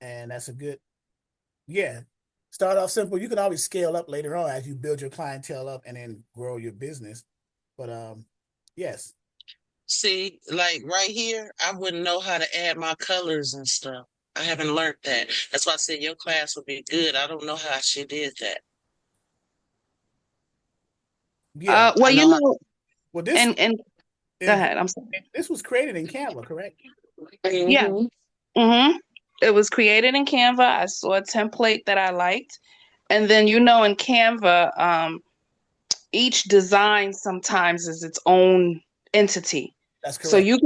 and that's a good, yeah. Start off simple. You can always scale up later on as you build your clientele up and then grow your business. But yes, See, like right here, I wouldn't know how to add my colors and stuff. I haven't learned that. That's why I said your class would be good. I don't know how she did that. Yeah, Well, I know. Well, and go ahead. I'm sorry. this was created in Canva, correct? Yeah. Mhm. Mm-hmm. It was created in Canva. I saw a template that I liked. And then, in Canva, each design sometimes is its own entity. That's So correct. you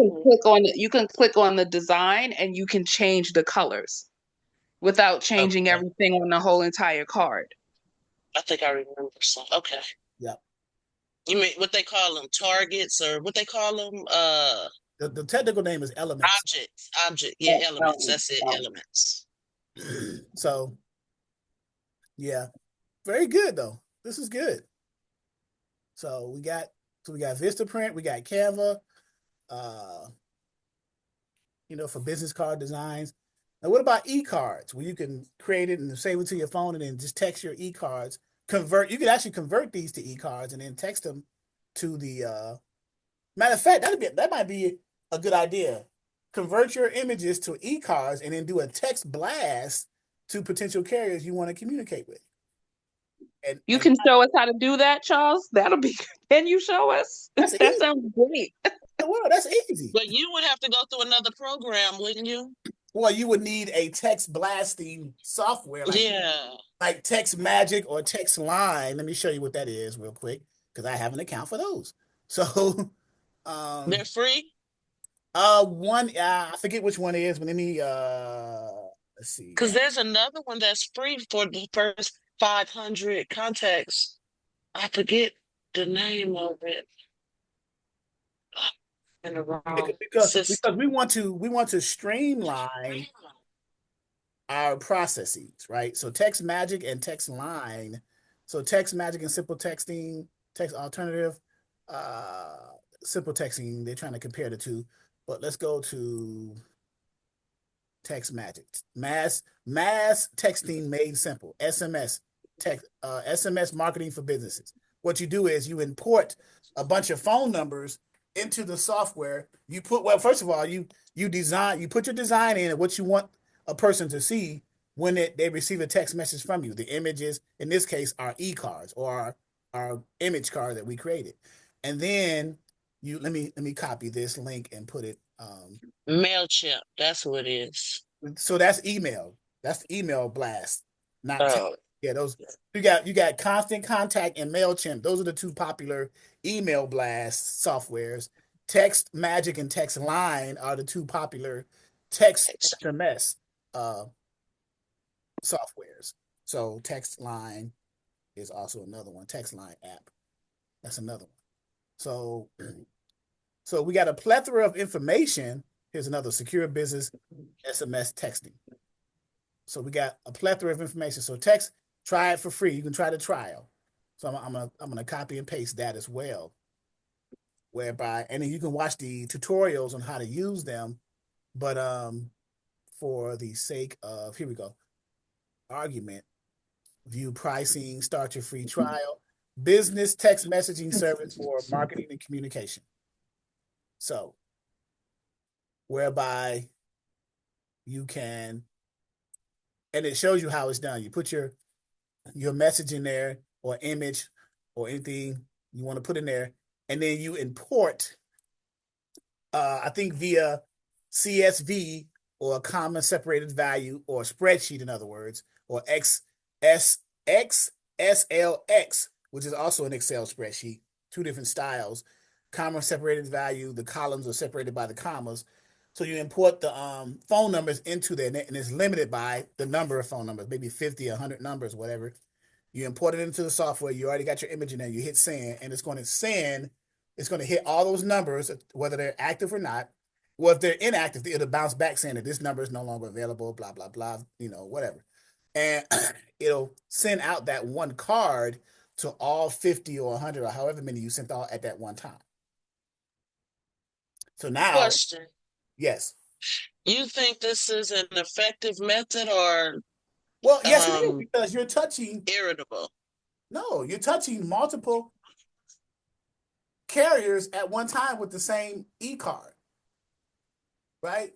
can click on the design and you can change the colors without changing Okay. everything on the whole entire card. I think I remember some. Okay. Yep. You mean what they call them, targets, or what they call them? The technical name is elements. Object. Yeah, elements. That's it, elements. So yeah, very good though. This is good. So we got Vistaprint, we got Canva, uh, for business card designs. Now, what about e-cards, where you can create it and save it to your phone and then just text your e-cards? You could actually convert these to e-cards and then text them to the matter of fact, that might be a good idea. Convert your images to e-cards and then do a text blast to potential carriers you want to communicate with. You And can show us how to do that, Charles? That'll be Can you show us? that's That easy. sounds great. Well, that's easy. But you would have to go through another program, wouldn't you? Well, you would need a text blasting software Yeah. like Text Magic or Text Line. Let me show you what that is real quick because I have an account for those. So, They're free? one I forget which one it is, but let me let's see. Because there's another one that's free for the first 500 contacts. I forget the name of it. In the wrong Because system. we want to streamline our processes, right? So Text Magic and Text Line. So Text Magic and Simple Texting, Text Alternative, uh, Simple Texting. They're trying to compare the two, but let's go to Text Magic. Mass texting made simple. SMS marketing for businesses. What you do is you import a bunch of phone numbers into the software. First of all, you put your design in and what you want a person to see when they receive a text message from you. The images, in this case, are e-cards or our image card that we created. And then let me copy this link and put it MailChimp, that's what it is. so that's email. That's email blast, not text. Oh, Yeah, those you got Constant Contact and MailChimp. Those are the two popular email blast softwares. Text Magic and Text Line are the two popular text SMS softwares. So Text Line is also another one. Text Line app. That's another one. So we got a plethora of information. Here's another secure business SMS texting. So we got a plethora of information. So try it for free. You can try the trial. So I'm gonna copy and paste that as well. And then you can watch the tutorials on how to use them. But for the sake of here we go. Argument, view pricing, start your free trial, business text messaging service for marketing and communication. So whereby you can, and it shows you how it's done. You put your message in there or image or anything you want to put in there, and then you import, I think via CSV or a comma separated value or a spreadsheet, in other words, or XSLX, which is also an Excel spreadsheet, two different styles. Comma separated value, the columns are separated by the commas. So you import the phone numbers into there, and it's limited by the number of phone numbers, maybe 50, 100 numbers, whatever. You import it into the software. You already got your image in there. You hit send, and it's going to hit all those numbers, whether they're active or not. Well, if they're inactive, it'll bounce back saying that this number is no longer available, blah, blah, blah, whatever. And it'll send out that one card to all 50 or 100 or however many you sent out at that one time. So now, question. Yes. You think this is an effective method or Well, yes, it is, because you're touching irritable? No, you're touching multiple carriers at one time with the same e-card, right?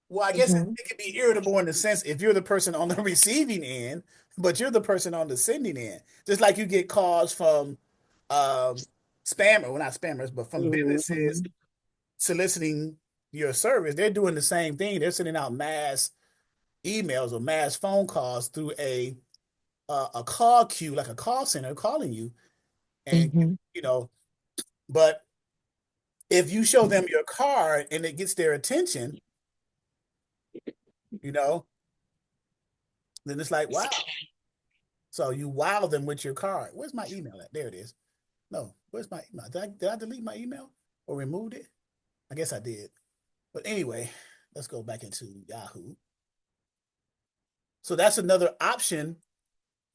Well, I guess Mhm. it could be irritable in the sense if you're the person on the receiving end, but you're the person on the sending end. Just like you get calls from spammer, well, not spammers, but from businesses Mhm. soliciting your service. They're doing the same thing. They're sending out mass emails or mass phone calls through a call queue, like a call center calling you, and Mhm. you know. But if you show them your card and it gets their attention, you know, then it's like, wow. So you wow them with your card. Where's my email at? There it is. No, where's my email? Did I delete my email or removed it? I guess I did. But anyway, let's go back into Yahoo. So that's another option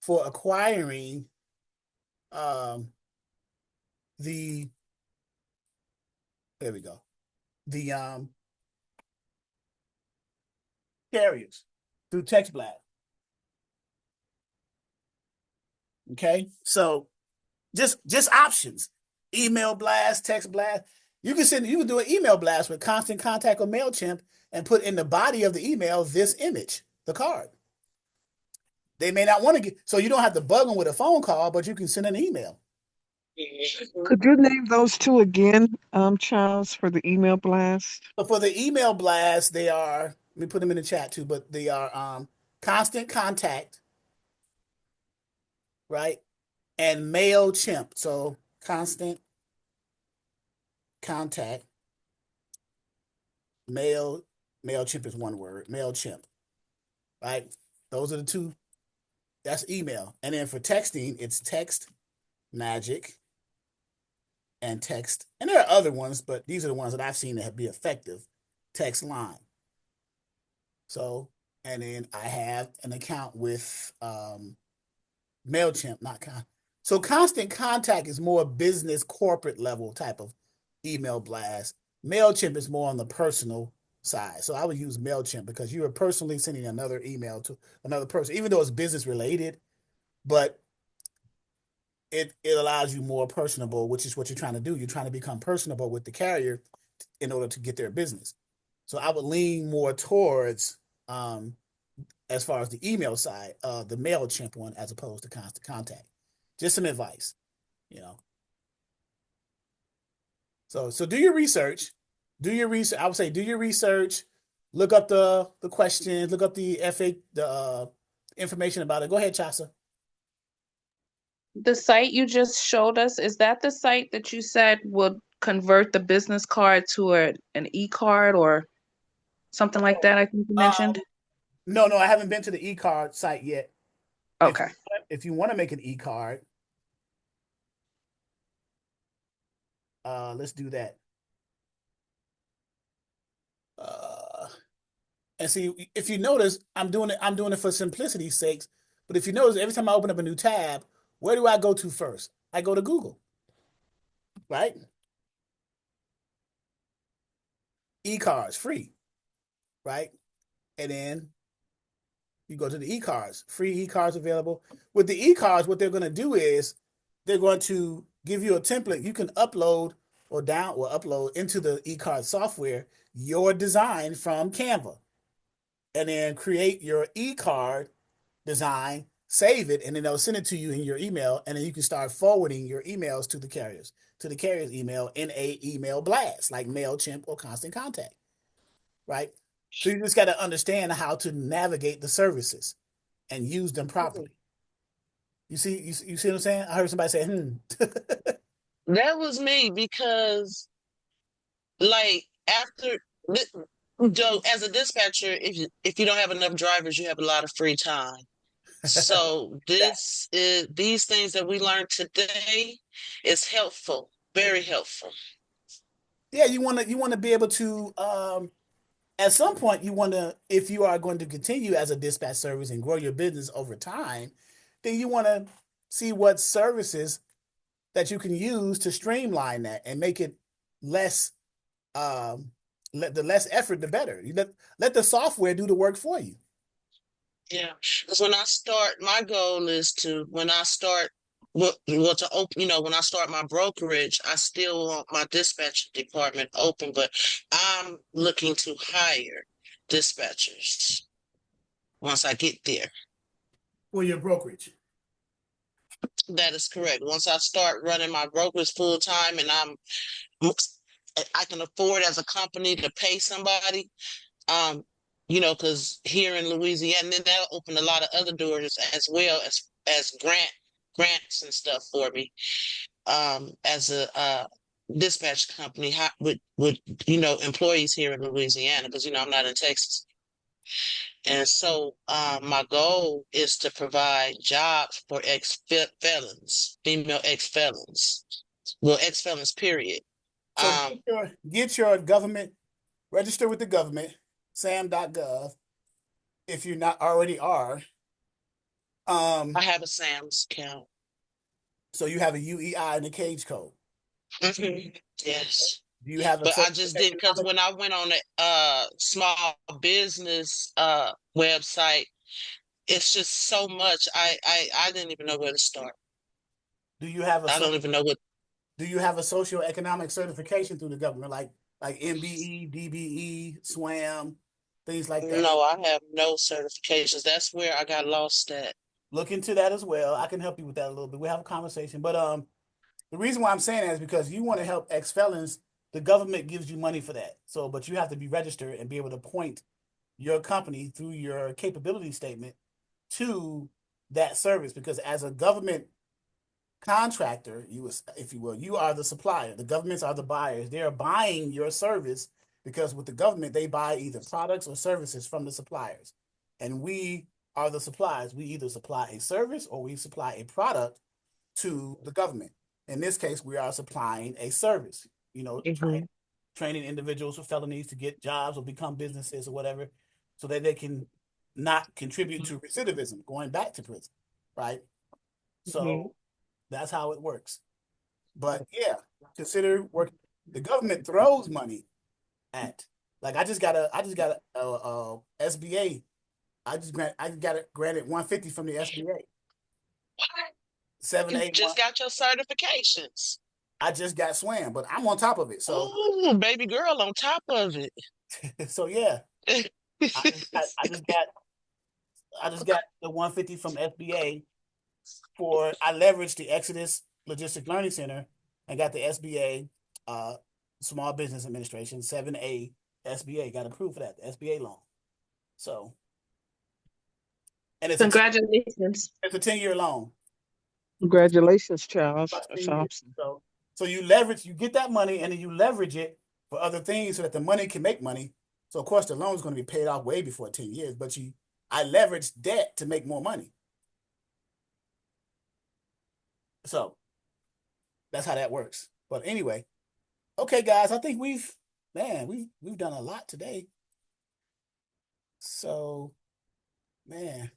for acquiring um, the, there we go, the carriers through text blast. Okay, so just options: email blast, text blast. You can do an email blast with Constant Contact or Mailchimp and put in the body of the email this image, the card. They may not want to get, so you don't have to bug them with a phone call, but you can send an email. Could you name those two again, Charles, for the email blast? But for the email blast, they are, let me put them in the chat too, but they are Constant Contact, right? And Mailchimp. So Constant Contact, Mailchimp is one word, Mailchimp, right? Those are the two. That's email. And then for texting, it's Text Magic and Text. And there are other ones, but these are the ones that I've seen that be effective. Text Line. So, and then I have an account with MailChimp, not Con. So Constant Contact is more business corporate level type of email blast. MailChimp is more on the personal side. So I would use MailChimp because you are personally sending another email to another person, even though it's business related, but it allows you more personable, which is what you're trying to do. You're trying to become personable with the carrier in order to get their business. So I would lean more towards as far as the email side, the MailChimp one as opposed to Constant Contact. Just some advice, you know. So do your research. Do your research. I would say do your research. Look up the questions. Look up the information about it. Go ahead, Chasa. The site you just showed us, is that the site that you said would convert the business card to an e-card or something like that, I think you mentioned? Um, no, I haven't been to the e-card site yet. If Okay. if you want to make an e-card, let's do that. Uh, and see if you notice, I'm doing it for simplicity's sakes. But if you notice, every time I open up a new tab, where do I go to first? I go to Google, right? E-cards free, right? And then you go to the e-cards, free e-cards available. With the e-cards, what they're going to do is they're going to give you a template. You can upload or upload into the e-card software your design from Canva, and then create your e-card design, save it, and then they'll send it to you in your email, and then you can start forwarding your emails to the carrier's email in a email blast like MailChimp or Constant Contact, right? So you just got to understand how to navigate the services and use them properly. You see what I'm saying? I heard somebody say, That was me because, like, as a dispatcher, if you don't have enough drivers, you have a lot of free time. So these things that we learned today is helpful, very helpful. Yeah, you want to be able to at some point you want to, if you are going to continue as a dispatch service and grow your business over time, then you want to see what services that you can use to streamline that and make it less the less effort the better. You let the software do the work for you. Yeah, because when I start, my goal is to when I start well, to open, when I start my brokerage, I still want my dispatch department open, but I'm looking to hire dispatchers once I get there. For your brokerage. That is correct. Once I start running my brokerage full time and I can afford as a company to pay somebody, um, because here in Louisiana, and then that'll open a lot of other doors as well as grants and stuff for me. As a dispatch company with employees here in Louisiana, because I'm not in Texas. And so my goal is to provide jobs for ex-felons, female ex-felons, well, ex-felons, period. So get your government, register with the government, sam.gov, if you're not already are. I have a Sam's account. So you have a UEI and a cage code. Yes. Do you have a But I just didn't, because when I went on a small business website, it's just so much. I didn't even know where to start. Do you have I don't even know what. Do you have a socioeconomic certification through the government, like MBE, DBE, SWAM, things like that? No, I have no certifications. That's where I got lost at. Look into that as well. I can help you with that a little bit. We have a conversation, but the reason why I'm saying that is because you want to help ex-felons. The government gives you money for that. So, but you have to be registered and be able to point your company through your capability statement to that service, because as a government contractor, if you will, you are the supplier. The governments are the buyers. They are buying your service because with the government, they buy either products or services from the suppliers. And we are the suppliers. We either supply a service or we supply a product to the government. In this case, we are supplying a service, training individuals with felonies to get jobs or become businesses or whatever, so that they can not contribute to recidivism, going back to prison, right? So that's how it works. But yeah, consider work. The government throws money at, like I just got a SBA. I got it granted 150 from the SBA. You 7A. just got your certifications. I just got swam, but I'm on top of it. So, oh, baby girl, on top of it. so yeah, I just got the 150 from SBA I leveraged the Exodus Logistics Learning Center and got the SBA Small Business Administration 7A SBA, got approved for that, the SBA loan. So, and Congratulations. it's a 10-year loan. Congratulations, Charles. That's awesome. So you get that money and then you leverage it for other things so that the money can make money. So of course the loan is going to be paid off way before 10 years, but I leveraged debt to make more money. So that's how that works. But anyway, okay, guys, I think we've done a lot today. So, man,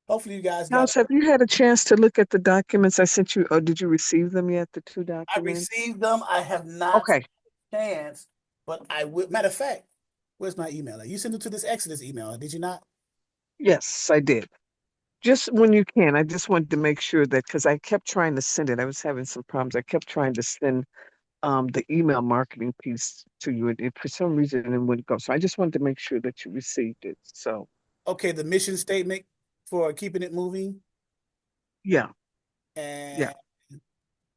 hopefully you guys got. Charles, have you had a chance to look at the documents I sent you, or did you receive them yet? The 2 documents. I received them. I have not. Okay. Chance, but I would. Matter of fact, where's my email? You sent it to this Exodus email, did you not? Yes, I did. Just when you can. I just wanted to make sure that, because I kept trying to send it. I was having some problems. I kept trying to send the email marketing piece to you. It for some reason it wouldn't go. So I just wanted to make sure that you received it. So okay, the mission statement for keeping it moving. Yeah. And yeah.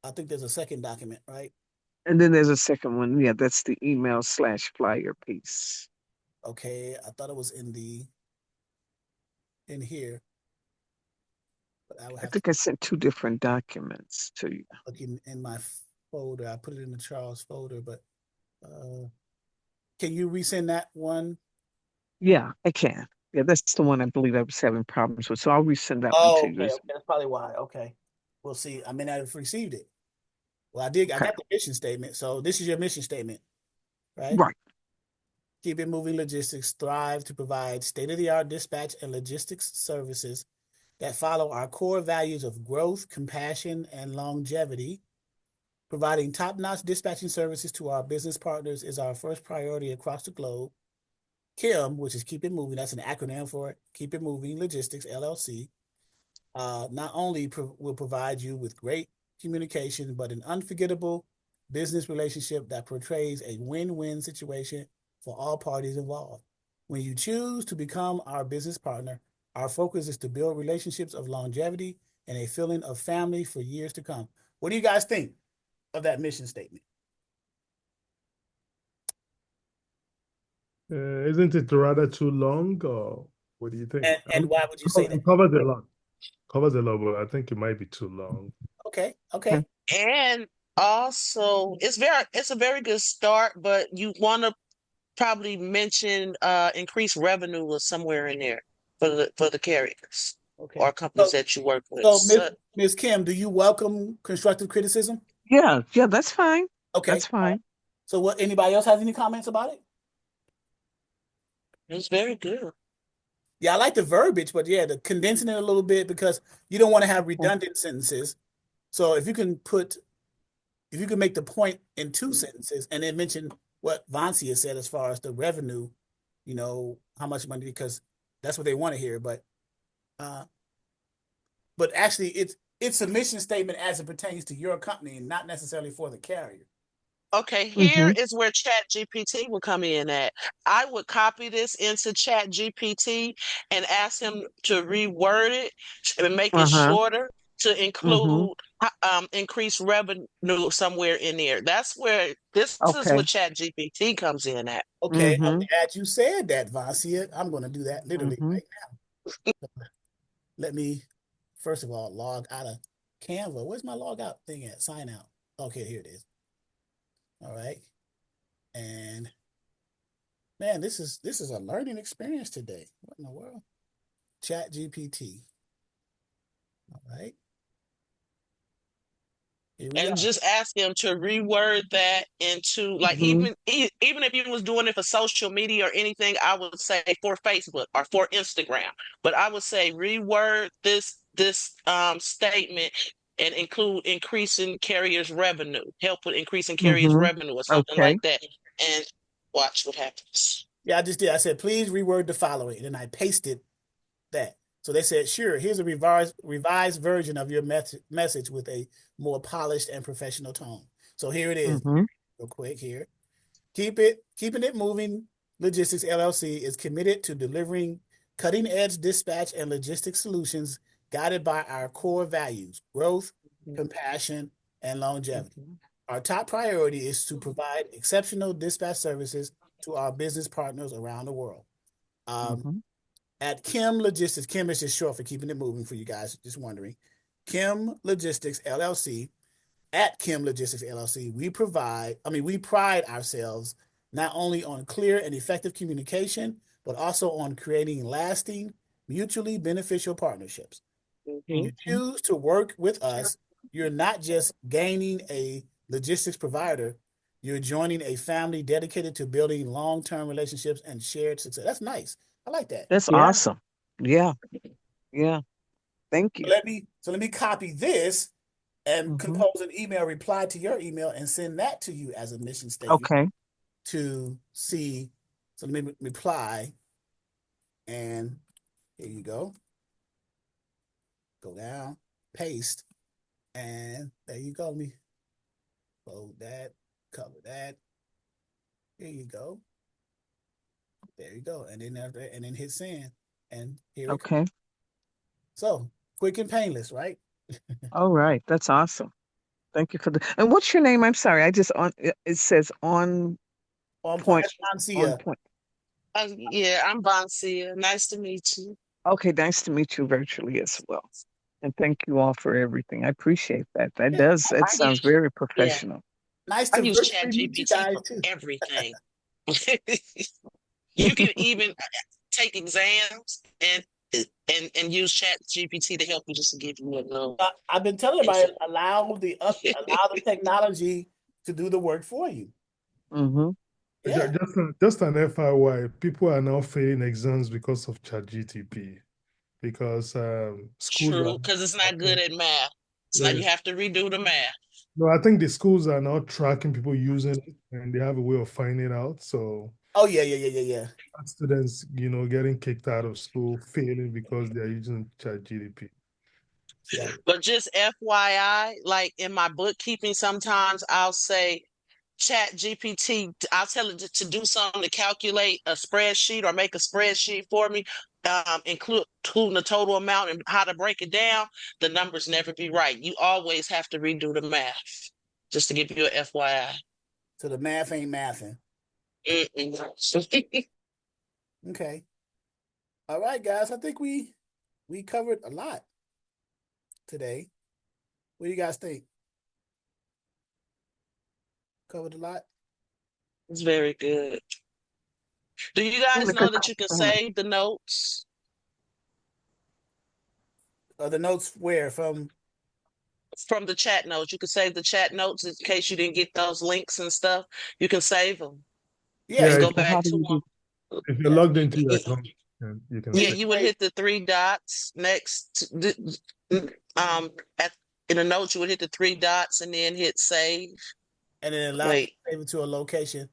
I think there's a second document, right? And then there's a second one. Yeah, that's the email/flyer piece. Okay, I thought it was in here. But I think I sent 2 different documents to you. Looking in my folder. I put it in the Charles folder, but can you resend that one? Yeah, I can. Yeah, that's the one I believe I was having problems with. So I'll resend that one to you. Okay. That's probably why. Okay. We'll see. I may not have received it. Well, I did. Okay. I got the mission statement. So this is your mission statement, right? Right. Keep it moving logistics, thrive to provide state-of-the-art dispatch and logistics services that follow our core values of growth, compassion, and longevity. Providing top-notch dispatching services to our business partners is our first priority across the globe. KIM, which is Keep It Moving, that's an acronym for Keep It Moving Logistics, LLC. not only will provide you with great communication, but an unforgettable business relationship that portrays a win-win situation for all parties involved. When you choose to become our business partner, our focus is to build relationships of longevity and a feeling of family for years to come. What do you guys think of that mission statement? Isn't it rather too long, or what do you think? And why would you say that? It covers a lot. Covers a lot, but I think it might be too long. Okay, okay. And also, it's a very good start, but you want to probably mention increased revenue or somewhere in there for the carriers Okay. or companies that you work with. So, Ms. Kim, do you welcome constructive criticism? Yeah, that's fine. Okay. That's fine. So what, anybody else have any comments about it? It's very good. Yeah, I like the verbiage, but yeah, the condensing it a little bit because you don't want to have redundant sentences. So if you can make the point in two sentences and then mention what Vancia said as far as the revenue, how much money, because that's what they want to hear. But actually it's a mission statement as it pertains to your company and not necessarily for the carrier. Okay, here is where ChatGPT will come in at. I would copy this into ChatGPT and ask him to reword it and make it shorter to include increased revenue somewhere in there. That's where this is what ChatGPT comes in at. Okay, I'm glad you said that, Vancia. I'm going to do that literally right now. Let me, first of all, log out of Canva. Where's my log out thing at? Sign out. Okay, here it is. All right. And man, this is a learning experience today. What in the world? Chat GPT. All right. And just ask him to reword that into like even if you was doing it for social media or anything, I would say for Facebook or for Instagram. But I would say reword this statement and include increasing carriers' revenue, help with increasing carriers' revenue or something like that. And watch what happens. Yeah, I just did. I said, please reword the following. And I pasted that. So they said, sure, here's a revised version of your message with a more polished and professional tone. So here it is, real quick here. Keeping it moving. Logistics LLC is committed to delivering cutting-edge dispatch and logistics solutions guided by our core values: growth, compassion, and longevity. Our top priority is to provide exceptional dispatch services to our business partners around the world. At Kim Logistics, Kim is just short for keeping it moving for you guys, just wondering. Kim Logistics LLC, at Kim Logistics LLC, we pride ourselves not only on clear and effective communication, but also on creating lasting, mutually beneficial partnerships. When you choose to work with us, you're not just gaining a logistics provider, you're joining a family dedicated to building long-term relationships and shared success. That's nice. I like that. That's awesome. Yeah. Yeah. Thank you. Let me copy this and compose an email reply to your email and send that to you as a mission statement to see. So let me reply, and here you go. Go down, paste, and there you go. Let me fold that, cover that. Here you go. There you go. And then hit send. And here it comes. So quick and painless, right? All right. That's awesome. Thank you for the. And what's your name? I'm sorry. I just it says on point. On point. Yeah, I'm Vancia. Nice to meet you. Okay, nice to meet you virtually as well. And thank you all for everything. I appreciate that. That sounds very professional. Nice to use ChatGPT for too. Everything. You can even take exams and use ChatGPT to help you, just to give you a little. I've been telling everybody, allow the technology to do the work for you. Yeah. Just an FYI, people are now failing exams because of ChatGPT, because True, because it's not good at math. So now you have to redo the math. No, I think the schools are now tracking people using it, and they have a way of finding out. So yeah. Students, getting kicked out of school, failing because they're using ChatGPT. Yeah. But just FYI, like in my bookkeeping, sometimes I'll say, Chat GPT, I'll tell it to do something to calculate a spreadsheet or make a spreadsheet for me, including the total amount and how to break it down. The numbers never be right. You always have to redo the math. Just to give you a FYI. So the math ain't mathing. Mm-mm. Okay. All right, guys. I think we covered a lot today. What do you guys think? Covered a lot? It's very good. Do you guys know that you can save the notes? The notes where from? From the chat notes. You can save the chat notes in case you didn't get those links and stuff. You can save them Yeah, and Yeah, go back to them. if you're yeah. logged into your account, you can Yeah, say. you would hit the three dots next at in the notes you would hit the three dots and then hit save. And then allow Wait. save it to a location.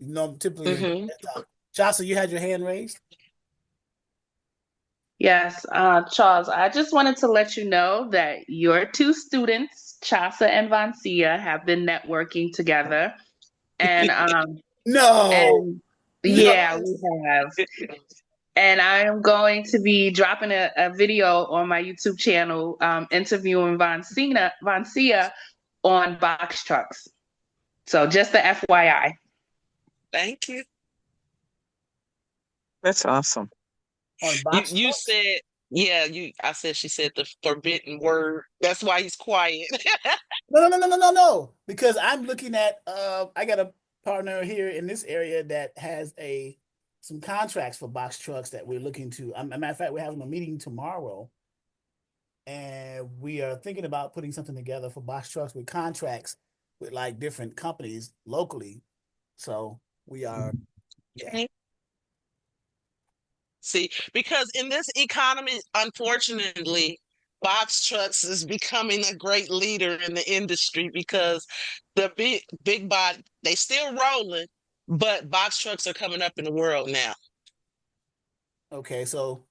You know, typically on your Mm-hmm. desktop. Jocelyn, you had your hand raised? Yes, Charles, I just wanted to let you know that your two students, Chasa and Vancia, have been networking together. And No. and No. yeah, we have. And I am going to be dropping a video on my YouTube channel, interviewing Vancia on box trucks. So just the FYI. Thank you. That's awesome. On box You trucks? said I said she said the forbidden word. That's why he's quiet. No. Because I'm looking at I got a partner here in this area that has some contracts for box trucks that we're looking to. As a matter of fact, we're having a meeting tomorrow, and we are thinking about putting something together for box trucks with contracts with like different companies locally. So we are, yeah. See, because in this economy, unfortunately, box trucks is becoming a great leader in the industry because the big body, they still rolling, but box trucks are coming up in the world now. Okay, so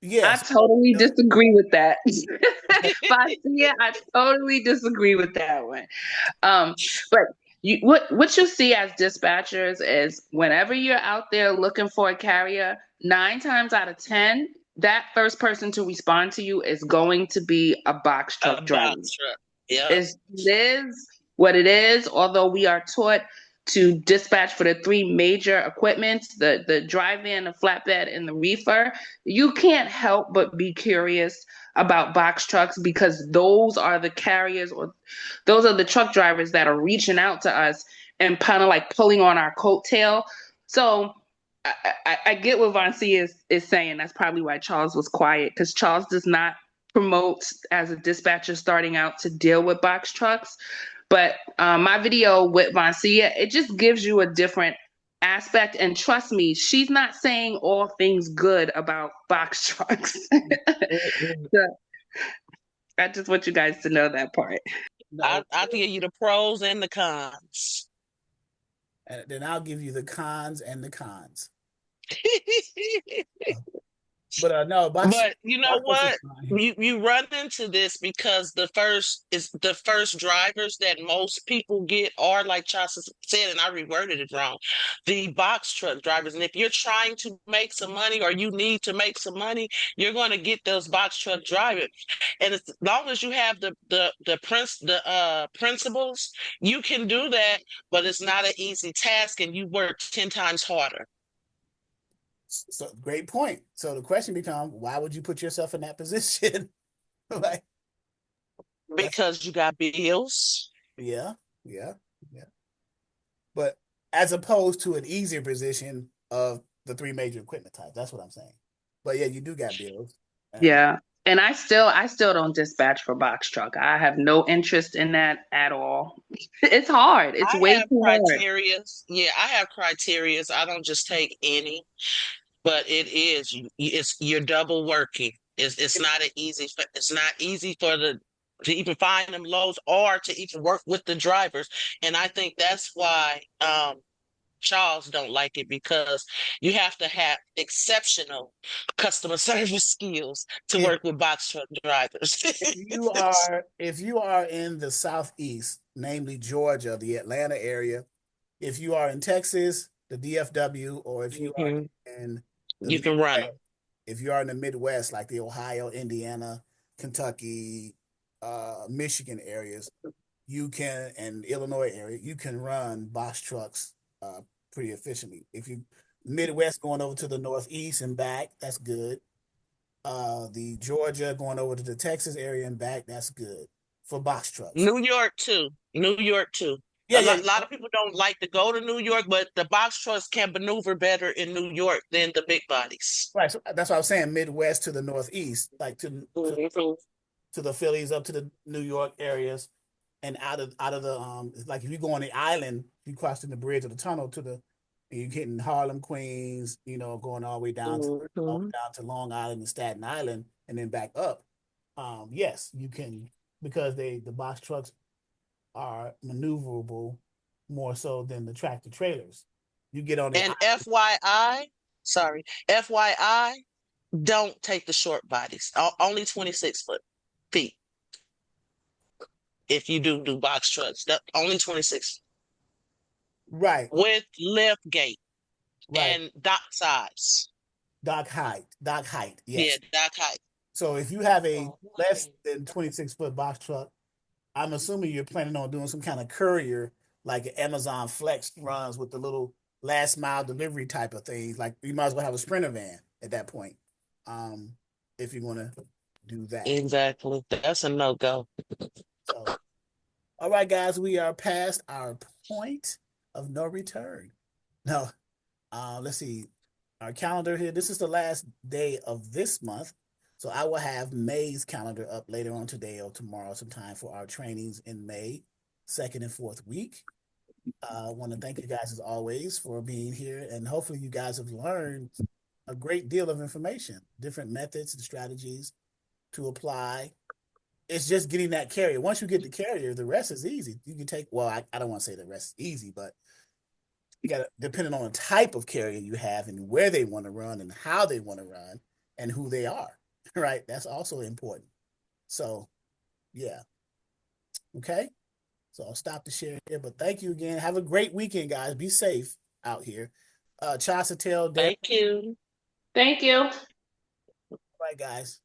I yes. totally disagree with that. Vancia, I totally disagree with that one. But what you see as dispatchers is whenever you're out there looking for a carrier, 9 times out of 10, that first person to respond to you is going to be a box A truck driver. box truck. Yeah. It is what it is, although we are taught to dispatch for the three major equipments, the dry van, the flatbed, and the reefer. You can't help but be curious about box trucks because those are the carriers or those are the truck drivers that are reaching out to us and kind of like pulling on our coattail. So I get what Vancia is saying. That's probably why Charles was quiet because Charles does not promote as a dispatcher starting out to deal with box trucks. But my video with Vancia, it just gives you a different aspect. And trust me, she's not saying all things good about box trucks. So I just want you guys to know that part. No. I'll give you the pros and the cons. And then I'll give you the cons and the cons. But no, But you know box trucks is what? fine. You run into this because the first drivers that most people get are like Chasa said, and I reworded it wrong. The box truck drivers. And if you're trying to make some money or you need to make some money, you're going to get those box truck drivers. And as long as you have the principles, you can do that, but it's not an easy task and you work 10 times harder. So great point. So the question becomes, why would you put yourself in that position? Like, Because you got bills. yeah. But as opposed to an easier position of the three major equipment types. That's what I'm saying. But yeah, you do got bills. Yeah. And I still don't dispatch for box truck. I have no interest in that at all. It's hard. It's I way have too hard. criterias. Yeah, I have criterias. I don't just take any, but it's you're double working. It's not an easy. It's not easy for the to even find them loads or to even work with the drivers. And I think that's why Charles don't like it because you have to have exceptional customer service skills to If work with box truck drivers. if you are in the Southeast, namely Georgia, the Atlanta area, if you are in Texas, the DFW, or if you are Mhm. in the You can run Midwest, them. if you are in the Midwest, like the Ohio, Indiana, Kentucky, Michigan areas, you can, and Illinois area, you can run box trucks pretty efficiently. If you Midwest going over to the Northeast and back, that's good. The Georgia going over to the Texas area and back, that's good for box trucks. New York too. New York too. Yeah, yeah, Lot of people don't like to go to New York, but the box trucks can maneuver better in New York than the big bodies. right. So that's what I was saying. Midwest to the Northeast, like Mhm. to the Phillies, up to the New York areas, and out of the like if you go on the island, you crossing the bridge or the tunnel to the, and you're getting Harlem, Queens, going all the way Mhm. down to Long Island and Staten Island, and then back up. Yes, you can, because the box trucks are maneuverable more so than the tractor trailers. You get on the And FYI, sorry, FYI, don't take the short bodies. Only 26 feet if you do box trucks. Only 26 right, with lift gate right. and dock size. Dock height, Yeah, yes. dock height. So if you have a less than 26-foot box truck, I'm assuming you're planning on doing some kind of courier, like an Amazon Flex runs with the little last mile delivery type of things. Like you might as well have a Sprinter van at that point, um, if you want to do that. Exactly. That's a no-go. So, all right, guys, we are past our point of no return. No, let's see our calendar here. This is the last day of this month. So I will have May's calendar up later on today or tomorrow sometime for our trainings in May, second and fourth week. I want to thank you guys as always for being here. And hopefully you guys have learned a great deal of information, different methods and strategies to apply. It's just getting that carrier. Once you get the carrier, the rest is easy. You can take, well, I don't want to say the rest is easy, but you got to, depending on the type of carrier you have and where they want to run and how they want to run and who they are, right? That's also important. So, yeah. Okay. So I'll stop the share here, but thank you again. Have a great weekend, guys. Be safe out here. Chasatel, Derek. Thank you. Thank you. Bye, guys.